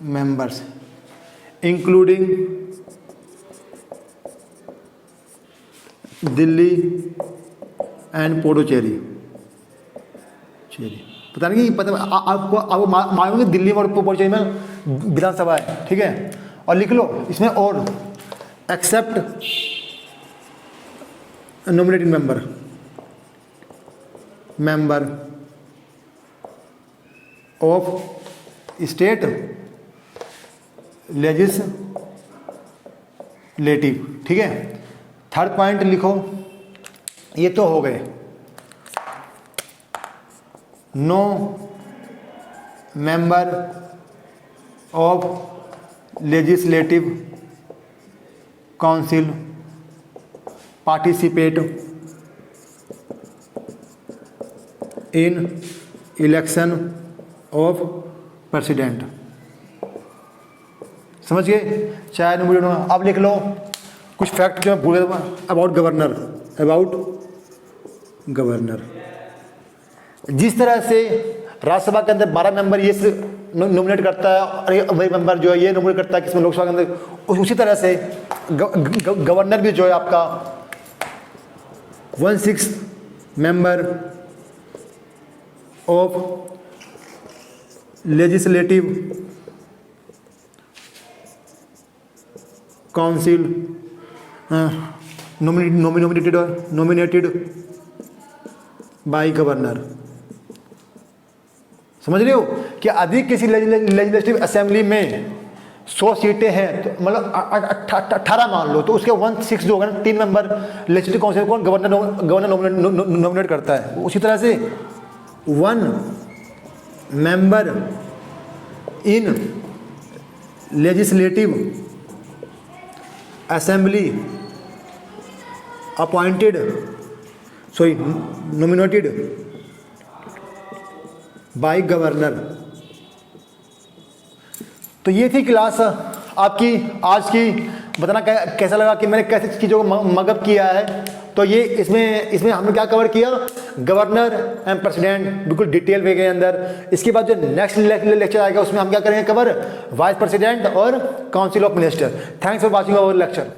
members including Delhi and Puducherry. पता नहीं, पता आपको मालूम है दिल्ली और पुडुचेरी में विधानसभा है, ठीक है। और लिख लो इसमें, और except nominated member of state legislative, ठीक है। थर्ड पॉइंट लिखो, ये तो हो गए। No member of legislative council participate in election of president. समझ गए? चाहे नंबर। अब लिख लो कुछ फैक्ट जो भूल गया अबाउट गवर्नर। जिस तरह से राज्यसभा के अंदर 12 मेंबर ये नॉमिनेट करता है और वही मेंबर जो है ये नॉमिनेट करता है किसमें, लोकसभा के अंदर, उसी तरह से गवर्नर भी जो है आपका 1/6 member of legislative council nominated by governor. समझ रहे हो कि अधिक किसी लेजिस्लेटिव असेंबली में 100 सीटें हैं, तो मतलब 18 मान लो, तो उसके 1/6 जो होगा ना, 3 मेंबर लेजिस्लेटिव काउंसिल कौन, गवर्नर नॉमिनेट करता है। उसी तरह से 1 member in legislative assembly nominated by governor. तो ये थी क्लास आपकी आज की। बताना कैसा लगा, कि मैंने कैसे चीज़ों को मगअप किया है। तो ये इसमें हमने क्या कवर किया, गवर्नर एंड प्रेसिडेंट, बिल्कुल डिटेल वे के अंदर। इसके बाद जो नेक्स्ट लेक्चर आएगा उसमें हम क्या करेंगे कवर, वाइस प्रेसिडेंट और council of minister. Thanks for watching our lecture.